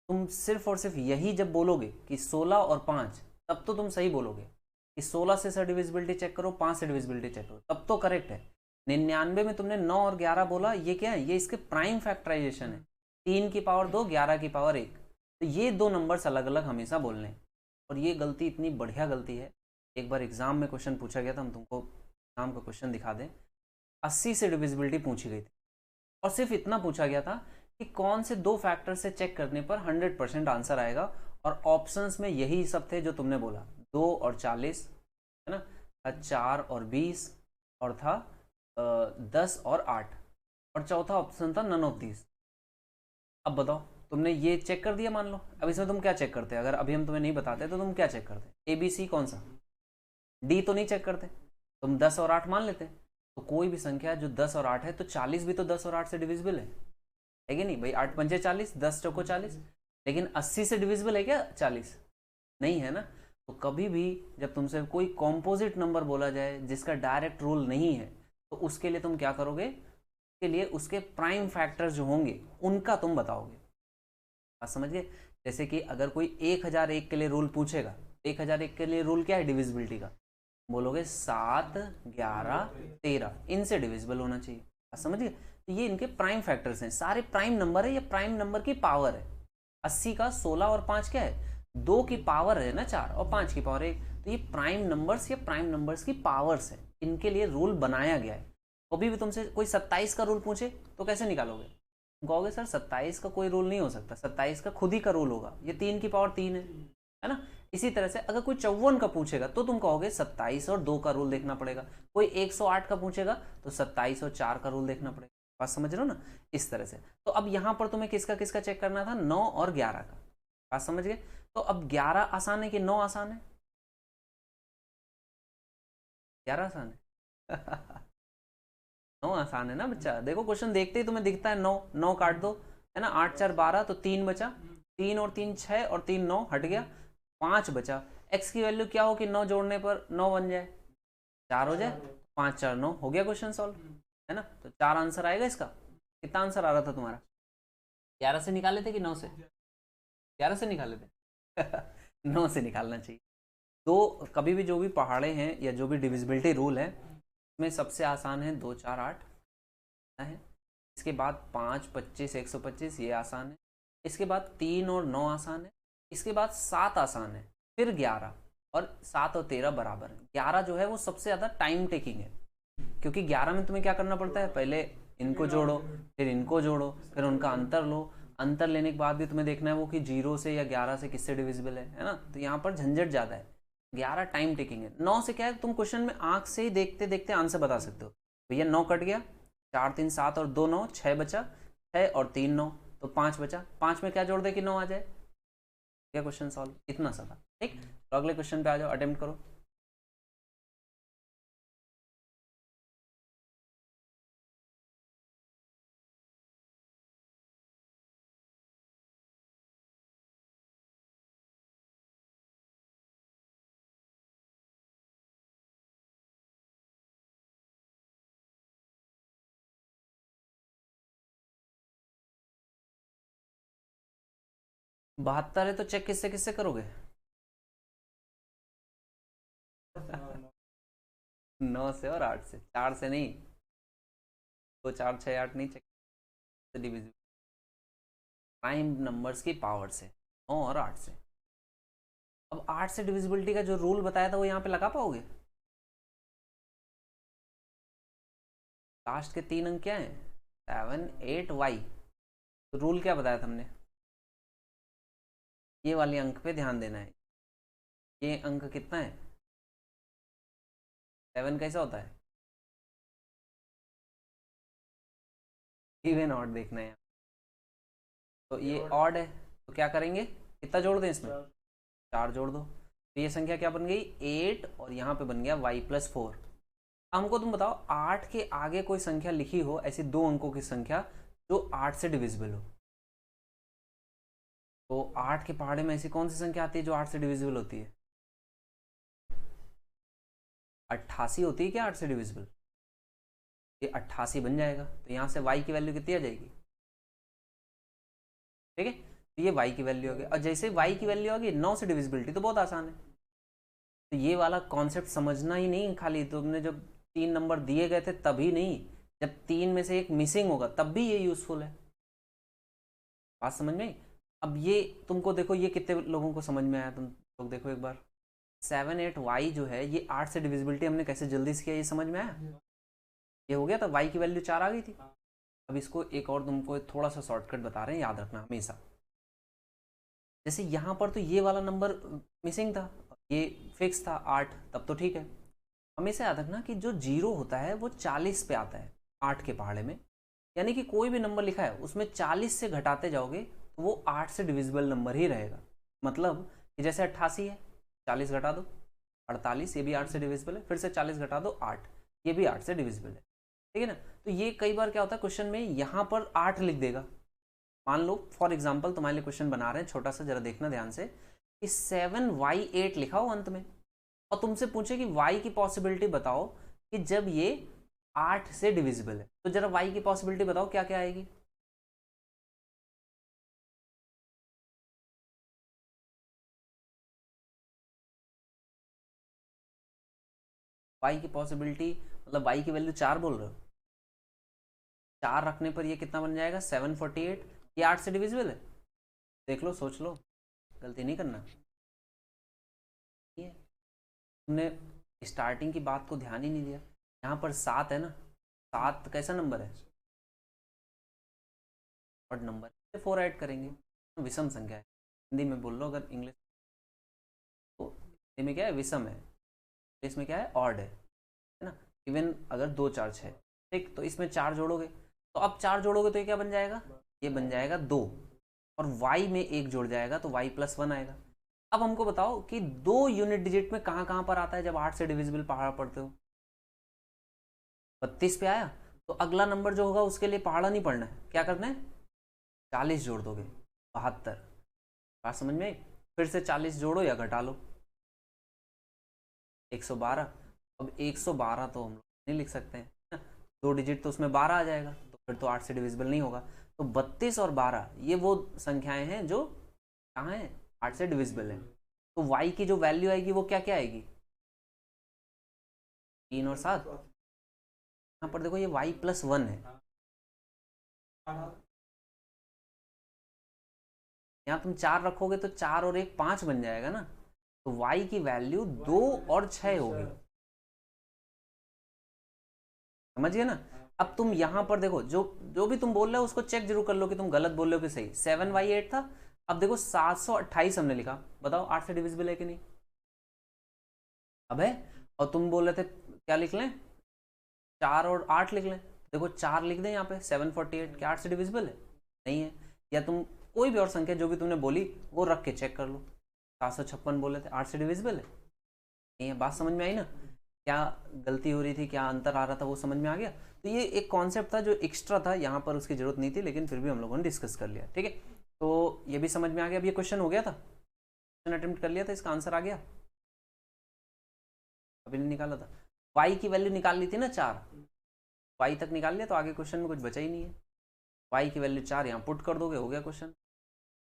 S1: तुम सिर्फ और सिर्फ यही जब बोलोगे कि 16 और 5, तब तो तुम सही बोलोगे कि 16 से सर डिविजिबिलिटी चेक करो, 5 से डिविजिबिलिटी चेक करो, तब तो करेक्ट है। 99 में तुमने 9 और 11 बोला, ये क्या है, ये इसके प्राइम फैक्टराइजेशन है, 3 की पावर 2, 11 की पावर 1, तो ये दो नंबर्स अलग अलग हमेशा बोलने। और ये गलती इतनी बढ़िया गलती है,
S2: एक बार एग्जाम में क्वेश्चन पूछा गया था, हम तुमको एग्जाम का क्वेश्चन दिखा दें। 80 से डिविजिबिलिटी पूछी गई थी और सिर्फ इतना पूछा गया था कि कौन से दो फैक्टर से चेक करने पर 100% आंसर आएगा, और ऑप्शंस में यही सब थे जो तुमने बोला, 2 और 40, है ना, 4 और 20, और था 10 और 8, और चौथा ऑप्शन था नन ऑफ दीज। अब बताओ, तुमने ये चेक कर दिया मान लो, अब इसमें तुम क्या चेक करते? अगर अभी हम तुम्हें नहीं बताते तो तुम क्या चेक करते? ABC कौन सा? डी तो नहीं चेक करते, तुम 10 और 8 मान लेते। तो कोई भी संख्या जो 10 और 8 है, तो 40 भी तो 10 और 8 से डिविजिबल है कि नहीं भाई? 8 पंजे 40, 10 चौको 40। लेकिन 80 से डिविजिबल है क्या 40? नहीं है ना। तो कभी भी जब तुमसे कोई कॉम्पोजिट नंबर बोला जाए जिसका डायरेक्ट रूल नहीं है, तो उसके लिए तुम क्या करोगे? उसके लिए उसके प्राइम फैक्टर जो होंगे उनका तुम बताओगे। बात समझ गए? जैसे कि अगर कोई 1001 के लिए रूल पूछेगा, 1001 के लिए रूल क्या है डिविजिबिलिटी का? बोलोगे 7, 11, 13, इनसे डिविजिबल होना चाहिए। बात समझ गए? तो ये इनके प्राइम फैक्टर्स हैं, सारे प्राइम नंबर है, ये प्राइम नंबर की पावर है। 80 का 16 और 5 क्या है? 2 की पावर है ना 4, और 5 की पावर 1। तो ये प्राइम नंबर्स या प्राइम नंबर्स की पावर्स है, इनके लिए रूल बनाया गया है। कभी भी तुमसे कोई 27 का रूल पूछे तो कैसे निकालोगे? कहोगे सर 27 का कोई रूल नहीं हो सकता, 27 का खुद ही का रूल होगा, ये 3 की पावर 3 है ना। इसी तरह से अगर कोई 54 का पूछेगा तो तुम कहोगे 27 और 2 का रूल देखना पड़ेगा। कोई 108 का पूछेगा तो 27 और 4 का रूल देखना पड़ेगा। बात समझ रहे हो ना? इस तरह से। तो अब यहां पर तुम्हें किसका किसका चेक करना था? 9 और 11 का। बात समझ गए? तो अब 11 आसान है कि 9 आसान है? 11 आसान है। 9 आसान है ना बच्चा। देखो क्वेश्चन देखते ही तुम्हें दिखता है 9, 9 काट दो, है ना, 8 4 12, तो 3 बचा, 3 और 3 6, और 3 9 हट गया, 5 बचा। x की वैल्यू क्या हो कि 9 जोड़ने पर 9 बन जाए, 4 हो जाए, 5 4 9, हो गया क्वेश्चन सॉल्व, है ना। तो 4 आंसर आएगा इसका। कितना आंसर आ रहा था तुम्हारा? 11 से निकाले थे कि 9 से? 11 से निकाले थे। 9 से निकालना चाहिए। तो कभी भी जो भी पहाड़े हैं या जो भी डिविजिबिलिटी रूल है, में सबसे आसान है 2 4 8 है। इसके बाद 5 25 125, ये आसान है। इसके बाद 3 और 9 आसान है। इसके बाद 7 आसान है, फिर 11, और 7 और 13 बराबर है। 11 जो है वो सबसे ज़्यादा टाइम टेकिंग है, क्योंकि 11 में तुम्हें क्या करना पड़ता है? पहले इनको जोड़ो, फिर इनको जोड़ो, फिर उनका अंतर लो। अंतर लेने के बाद भी तुम्हें देखना है वो कि 0 से या 11 से किससे डिविजिबल है ना। तो यहाँ पर झंझट ज़्यादा है। 11 टाइम टेकिंग है। 9 से क्या है, तुम क्वेश्चन में आंख से ही देखते देखते आंसर बता सकते हो। भैया 9 कट गया, 4 3 7 और 2 9, 6 बचा, 6 और 3 9, तो 5 बचा। 5 में क्या जोड़ दे कि 9 आ जाए? क्या क्वेश्चन सॉल्व, इतना सा था। ठीक, तो अगले क्वेश्चन पे आ जाओ, अटेम्प्ट करो। बहत्तर है तो चेक किससे किससे करोगे? 9 से और 8 से, 4 से नहीं। 2 4 6 8 नहीं, चेक डिविजिबल प्राइम नंबर्स की पावर से, 9 और 8 से। अब 8 से डिविजिबिलिटी का जो रूल बताया था वो यहाँ पे लगा पाओगे? लास्ट के 3 अंक क्या है? 7 8 वाई। तो रूल क्या बताया था हमने? ये वाले अंक पे ध्यान देना है। ये अंक कितना है? 7 कैसा होता है? इवन ऑड देखना है। तो ये ऑड है, तो क्या करेंगे? कितना जोड़ दें इसमें? 4 जोड़ दो। तो ये संख्या क्या बन गई? 8, और यहाँ पे बन गया y+4। हमको तुम बताओ 8 के आगे कोई संख्या लिखी हो, ऐसी 2 अंकों की संख्या जो 8 से डिविजिबल हो। तो 8 के पहाड़े में ऐसी कौन सी संख्या आती है जो 8 से डिविजिबल होती है? 88 होती है क्या 8 से डिविजिबल? ये 88 बन जाएगा। तो यहाँ से y की वैल्यू कितनी आ जाएगी? ठीक है, तो ये y की वैल्यू होगी। और जैसे y की वैल्यू होगी 9 से डिविजिबिलिटी, तो बहुत आसान है। तो ये वाला कॉन्सेप्ट समझना ही नहीं, खाली तुमने जब 3 नंबर दिए गए थे तभी नहीं, जब 3 में से एक मिसिंग होगा तब भी ये यूजफुल है। बात समझ में आई? अब ये तुमको देखो, ये कितने लोगों को समझ में आया? तुम लोग देखो एक बार। 78y जो है ये 8 से डिविजिबिलिटी हमने कैसे जल्दी से किया, ये समझ में आया? ये हो गया था, y की वैल्यू 4 आ गई थी। अब इसको एक और तुमको थोड़ा सा शॉर्टकट बता रहे हैं, याद रखना हमेशा। जैसे यहाँ पर तो ये वाला नंबर मिसिंग था, ये फिक्स था 8, तब तो ठीक है। हमेशा याद रखना कि जो जीरो होता है वो 40 पे आता है 8 के पहाड़े में, यानी कि कोई भी नंबर लिखा है उसमें 40 से घटाते जाओगे तो वो 8 से डिविजिबल नंबर ही रहेगा। मतलब कि जैसे 88 है, 40 घटा दो 48, ये भी 8 से डिविजिबल है, फिर से 40 घटा दो 8, ये भी 8 से डिविजिबल है, ठीक है ना। तो ये कई बार क्या होता है क्वेश्चन में यहाँ पर 8 लिख देगा। मान लो फॉर एग्जाम्पल तुम्हारे लिए क्वेश्चन बना रहे हैं छोटा सा, जरा देखना ध्यान से, कि 7y8 लिखा हो अंत में, और तुमसे पूछे कि y की पॉसिबिलिटी बताओ कि जब ये 8 से डिविजिबल है, तो जरा y की पॉसिबिलिटी बताओ क्या क्या आएगी। y की पॉसिबिलिटी मतलब y की वैल्यू 4 बोल रहे हो, 4 रखने पर ये कितना बन जाएगा 748, ये 8 से डिविजिबल है। देख लो, सोच लो, गलती नहीं करना। ये तुमने स्टार्टिंग की बात को ध्यान ही नहीं दिया। यहाँ पर 7 है ना, 7 कैसा नंबर है, ऑड नंबर से 4 ऐड करेंगे तो विषम संख्या है। हिंदी में बोल लो, अगर इंग्लिश तो हिंदी में क्या है, विषम है, इंग्लिश में क्या है, ऑड है ना। इवन अगर 2 4 6, ठीक, तो इसमें 4 जोड़ोगे, तो अब 4 जोड़ोगे तो ये क्या बन जाएगा, ये बन जाएगा 2, और y में 1 जुड़ जाएगा तो y+1 आएगा। अब हमको बताओ कि 2 यूनिट डिजिट में कहाँ कहाँ पर आता है जब 8 से डिविजिबल पहाड़ा पढ़ते हो, 32 पे आया, तो अगला नंबर जो होगा उसके लिए पहाड़ा नहीं पढ़ना है, क्या करना है, 40 जोड़ दोगे, 72। बात समझ में आई? फिर से 40 जोड़ो या घटा लो, 112। अब 112 तो हम लोग नहीं लिख सकते हैं ना, 2 डिजिट तो उसमें 12 आ जाएगा, तो फिर तो 8 से डिविजिबल नहीं होगा। तो 32 और 12 ये वो संख्याएं हैं जो कहाँ हैं, 8 से डिविजिबल है। तो y की जो वैल्यू आएगी वो क्या क्या आएगी, 3 और 7। यहाँ पर देखो ये y+1 है, यहाँ तुम 4 रखोगे तो 4 और 1 5 बन जाएगा ना, तो y की वैल्यू 2 और 6 होगी, समझ गए ना। अब तुम यहां पर देखो, जो जो भी तुम बोल रहे हो उसको चेक जरूर कर लो कि तुम गलत बोल रहे हो कि सही। 7y8 था, अब देखो 728 हमने लिखा, बताओ 8 से डिविजिबल है कि नहीं, अब है। और तुम बोल रहे थे क्या लिख लें, 4 और 8 लिख लें, देखो 4 लिख दें यहाँ पे, 748 क्या 8 से डिविजिबल है, नहीं है। या तुम कोई भी और संख्या जो भी तुमने बोली वो रख के चेक कर लो, 756 बोले थे, 8 से डिविजिबल है, नहीं है। बात समझ में आई ना, क्या गलती हो रही थी, क्या अंतर आ रहा था, वो समझ में आ गया। तो ये एक कॉन्सेप्ट था जो एक्स्ट्रा था, यहाँ पर उसकी जरूरत नहीं थी, लेकिन फिर भी हम लोगों ने डिस्कस कर लिया, ठीक है। तो ये भी समझ में आ गया। अब ये क्वेश्चन हो गया था, क्वेश्चन अटेम्प्ट कर लिया था, इसका आंसर आ गया, अभी नहीं निकाला था। y की वैल्यू निकाल ली थी ना 4, y तक निकाल लिया तो आगे क्वेश्चन में कुछ बचा ही नहीं है। y की वैल्यू 4 यहाँ पुट कर दोगे, हो गया क्वेश्चन।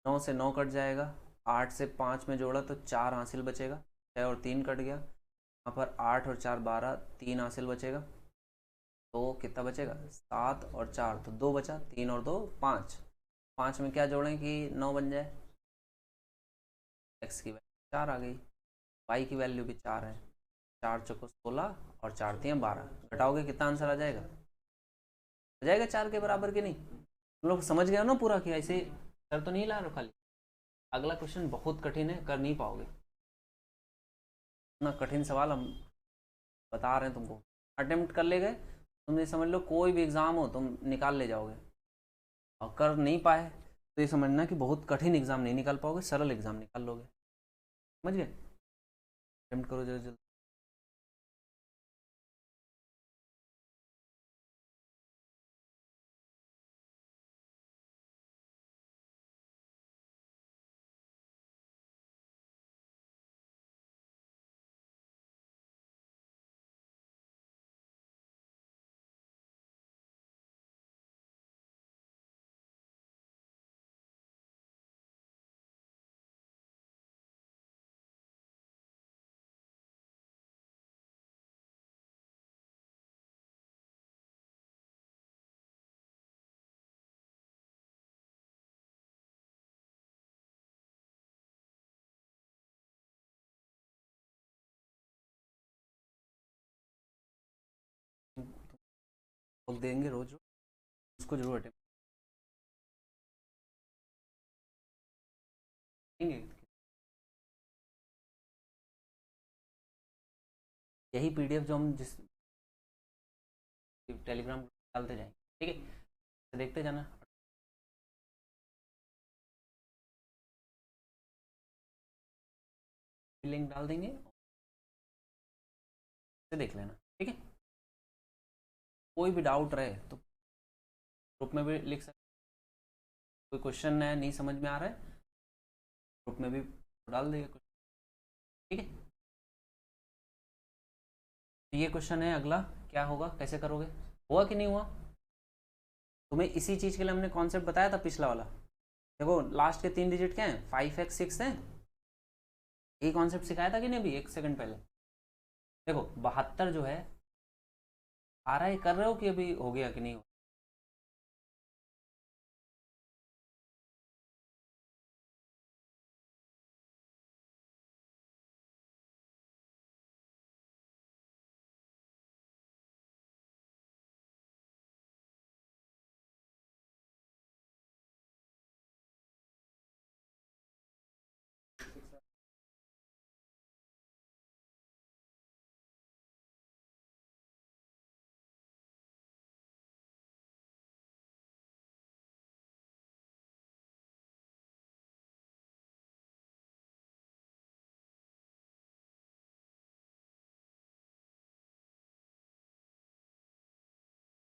S2: 9 से 9 कट जाएगा, 8 से 5 में जोड़ा तो 4 हासिल बचेगा, 6 और 3 कट गया, यहाँ पर 8 और 4 12, 3 हासिल बचेगा, तो कितना बचेगा 7 और 4 तो 2 बचा, 3 और 2 5, 5 में क्या जोड़ें कि 9 बन जाए, x की वैल्यू 4 आ गई, y की वैल्यू भी 4 है, 4 चौको 16 और 4 3 12, घटाओगे कितना आंसर आ जाएगा, 4 के बराबर कि नहीं। तुम लोग समझ गए हो ना पूरा, कि ऐसे सर तो नहीं ला रहे खाली, अगला क्वेश्चन बहुत कठिन है, कर नहीं पाओगे, इतना कठिन सवाल हम बता रहे हैं तुमको, अटेम्प्ट कर ले गए तुम, ये समझ लो कोई भी एग्जाम हो तुम निकाल ले जाओगे, और कर नहीं पाए तो ये समझना कि बहुत कठिन एग्जाम नहीं निकाल पाओगे, सरल एग्जाम निकाल लोगे, समझ गए। अटेम्प्ट करो जल्दी जल्दी। लोग देंगे रोज, उसको जरूर अटेंड करेंगे। यही पीडीएफ जो हम जिस टेलीग्राम डालते जाएंगे, ठीक है, तो देखते जाना। लिंक डाल देंगे, देख लेना, ठीक है। कोई भी डाउट रहे तो ग्रुप में भी लिख सकते, कोई क्वेश्चन है नहीं समझ में आ रहा है ग्रुप में भी डाल देगा कुछ, ठीक है। ये क्वेश्चन है अगला, क्या होगा, कैसे करोगे, हुआ कि नहीं हुआ। तुम्हें इसी चीज के लिए हमने कॉन्सेप्ट बताया था पिछला वाला। देखो लास्ट के 3 डिजिट क्या है, 5x6 है, ये कॉन्सेप्ट सिखाया था कि नहीं अभी 1 सेकंड पहले। देखो 72 जो है आ रहा है, कर रहे हो कि अभी हो गया कि नहीं हो।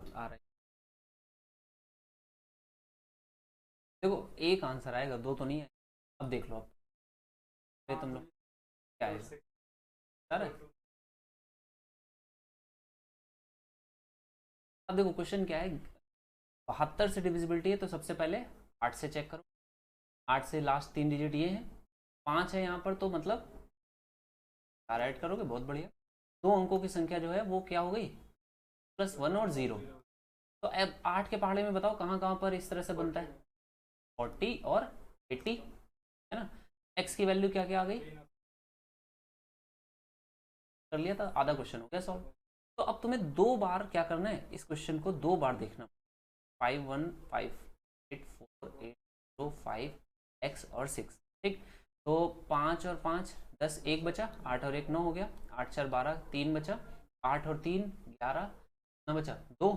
S2: आ रहा है, देखो एक आंसर आएगा, दो तो नहीं है। अब देख लो, अब तुम लोग क्या आएगा, आ रहा है। अब देखो क्वेश्चन क्या है, 72 से डिविजिबिलिटी है तो सबसे पहले 8 से चेक करो, 8 से लास्ट 3 डिजिट ये है, 5 है यहाँ पर, तो मतलब 4 ऐड करोगे, बहुत बढ़िया। 2 अंकों की संख्या जो है वो क्या हो गई, +1 और 0। तो अब 8 के पहाड़े में बताओ कहाँ कहाँ पर इस तरह से बनता है, 40 और 80, है ना। x की वैल्यू क्या क्या आ गई, कर लिया था, आधा क्वेश्चन हो गया सॉल्व। तो अब तुम्हें 2 बार क्या करना है, इस क्वेश्चन को 2 बार देखना, 5 1 5 8 4 8 2 5 x और 6, ठीक। तो 5 और 5 10, 1 बचा, 8 और 1 9 हो गया, 8 4 12, 3 बचा, 8 और 3 11, 9 बचा, 2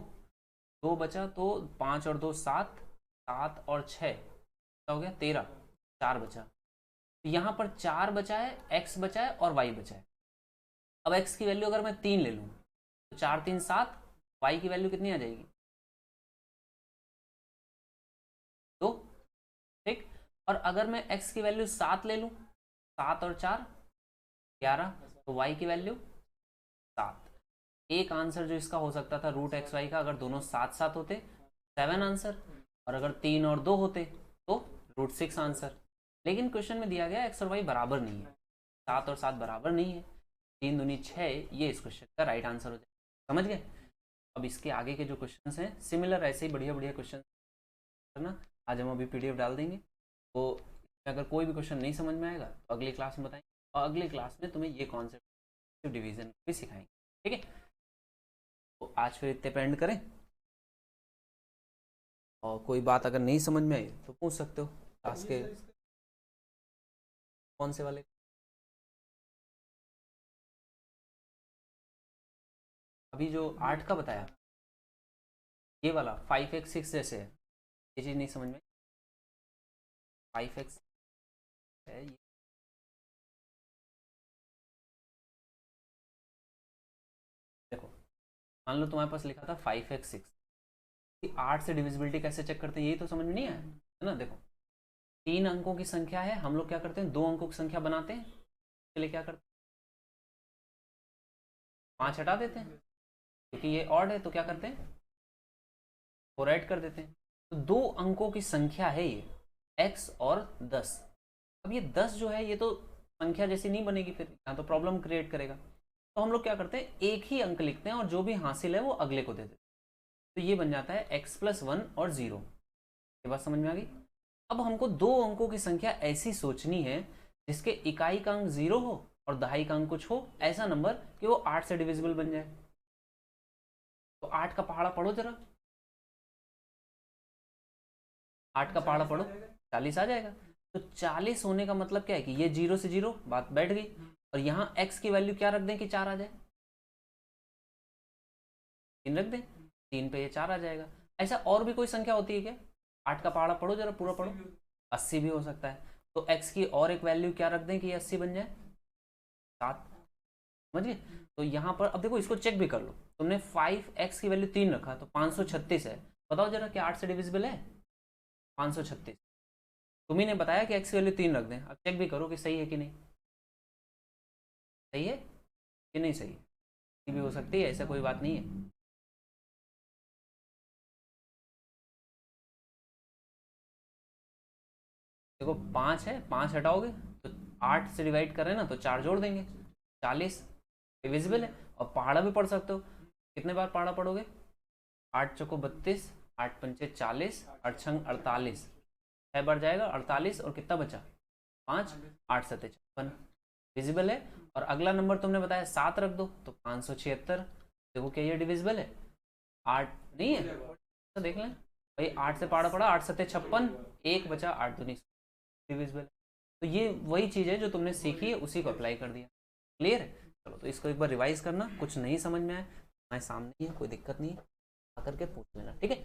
S2: 2 बचा, तो 5 और 2 7, 7 और 6 क्या हो गया 13, 4 बचा। तो यहाँ पर 4 बचा है, x बचा है और y बचा है। अब x की वैल्यू अगर मैं 3 ले लूँ तो 4 3 7, y की वैल्यू कितनी आ जाएगी 2, ठीक। और अगर मैं x की वैल्यू 7 ले लूँ, 7 और 4 11, तो y की वैल्यू 7। एक आंसर जो इसका हो सकता था √xy का, अगर दोनों साथ साथ होते 7 आंसर, और अगर 3 और 2 होते तो √6 आंसर। लेकिन क्वेश्चन में दिया गया x और y बराबर नहीं है, 7 और 7 बराबर नहीं है, 3 दूनी 6, ये इस क्वेश्चन का राइट आंसर हो जाए, समझ गए। अब इसके आगे के जो क्वेश्चंस हैं सिमिलर ऐसे ही बढ़िया बढ़िया क्वेश्चन करना, आज हम अभी पीडीएफ डाल देंगे। तो अगर कोई भी क्वेश्चन नहीं समझ में आएगा तो अगली क्लास में बताएंगे, और अगली क्लास में तुम्हें ये कॉन्सेप्ट डिवीजन भी सिखाएंगे, ठीक है। तो आज फिर इतने पे एंड करें, और कोई बात अगर नहीं समझ में आई तो पूछ सकते हो क्लास के कौन से वाले, अभी जो 8 का बताया ये वाला 5x6 जैसे है, ये चीज़ नहीं समझ में, 5x है ये, देखो मान लो तुम्हारे पास लिखा था 5x6, 8 से डिविजिबिलिटी कैसे चेक करते हैं यही तो समझ में नहीं आया, है ना। देखो 3 अंकों की संख्या है, हम लोग क्या करते हैं 2 अंकों की संख्या बनाते हैं, इसके लिए क्या करते हैं 5 हटा देते हैं, क्योंकि ये ऑड है तो क्या करते हैं 4 ऐड कर देते हैं। तो 2 अंकों की संख्या है ये x और 10। अब ये 10 जो है ये तो संख्या जैसी नहीं बनेगी, फिर यहाँ तो प्रॉब्लम क्रिएट करेगा। तो हम लोग क्या करते हैं एक ही अंक लिखते हैं और जो भी हासिल है वो अगले को दे देते हैं। तो ये बन जाता है x+1 और 0। ये बात समझ में आ गई। अब हमको 2 अंकों की संख्या ऐसी सोचनी है जिसके इकाई का अंक 0 हो और दहाई का अंक कुछ हो, ऐसा नंबर कि वो 8 से डिविजिबल बन जाए। तो 8 का पहाड़ा पढ़ो जरा, 8 का पहाड़ा पढ़ो, 40 आ जाएगा। तो 40 होने का मतलब क्या है कि ये 0 से 0 बात बैठ गई, और यहाँ x की वैल्यू क्या रख दें कि 4 आ जाए, 3 रख दें, 3 पे ये 4 आ जाएगा। ऐसा और भी कोई संख्या होती है क्या? 8 का पहाड़ा पढ़ो जरा, पूरा पढ़ो। 80 भी हो सकता है। तो x की और एक वैल्यू क्या रख दें कि 80 बन जाए, 7। समझिए। तो यहाँ पर अब देखो, इसको चेक भी कर लो। तुमने 5x की वैल्यू 3 रखा तो 536 है। बताओ जरा क्या 8 से डिविजिबल है? 536। तुम्ही ने बताया कि x की वैल्यू 3 रख दें। अब चेक भी करो कि सही है कि नहीं, सही है कि नहीं सही है। ये भी हो सकती है, ऐसा कोई बात नहीं है। देखो 5 है, 5 हटाओगे तो 8 से डिवाइड कर रहे हैं ना, तो 4 जोड़ देंगे, 40 डिविजिबल है। और पहाड़ा भी पढ़ सकते हो। कितने बार पहाड़ा पढ़ोगे? 8 चौको 32, 8 पंचे 40, 8 छंग 48, 6 बार जाएगा 48, और कितना बचा? 5, 8 सत्ते 56 डिविजिबल है। और अगला नंबर तुमने बताया 7 रख दो, तो 576। देखो क्या ये डिविजिबल है? 8 नहीं है तो देख लें भाई, 8 से पहाड़ा पड़ा, 8 सत्ते 56, 1 बचा, 8 दूनी डिविजिबल। तो ये वही चीज़ है जो तुमने सीखी है, उसी को अप्लाई कर दिया। क्लियर है? चलो तो इसको एक बार रिवाइज करना, कुछ नहीं समझ में आया हमारे सामने ही है, कोई दिक्कत नहीं है, आकर के पूछ लेना, ठीक है।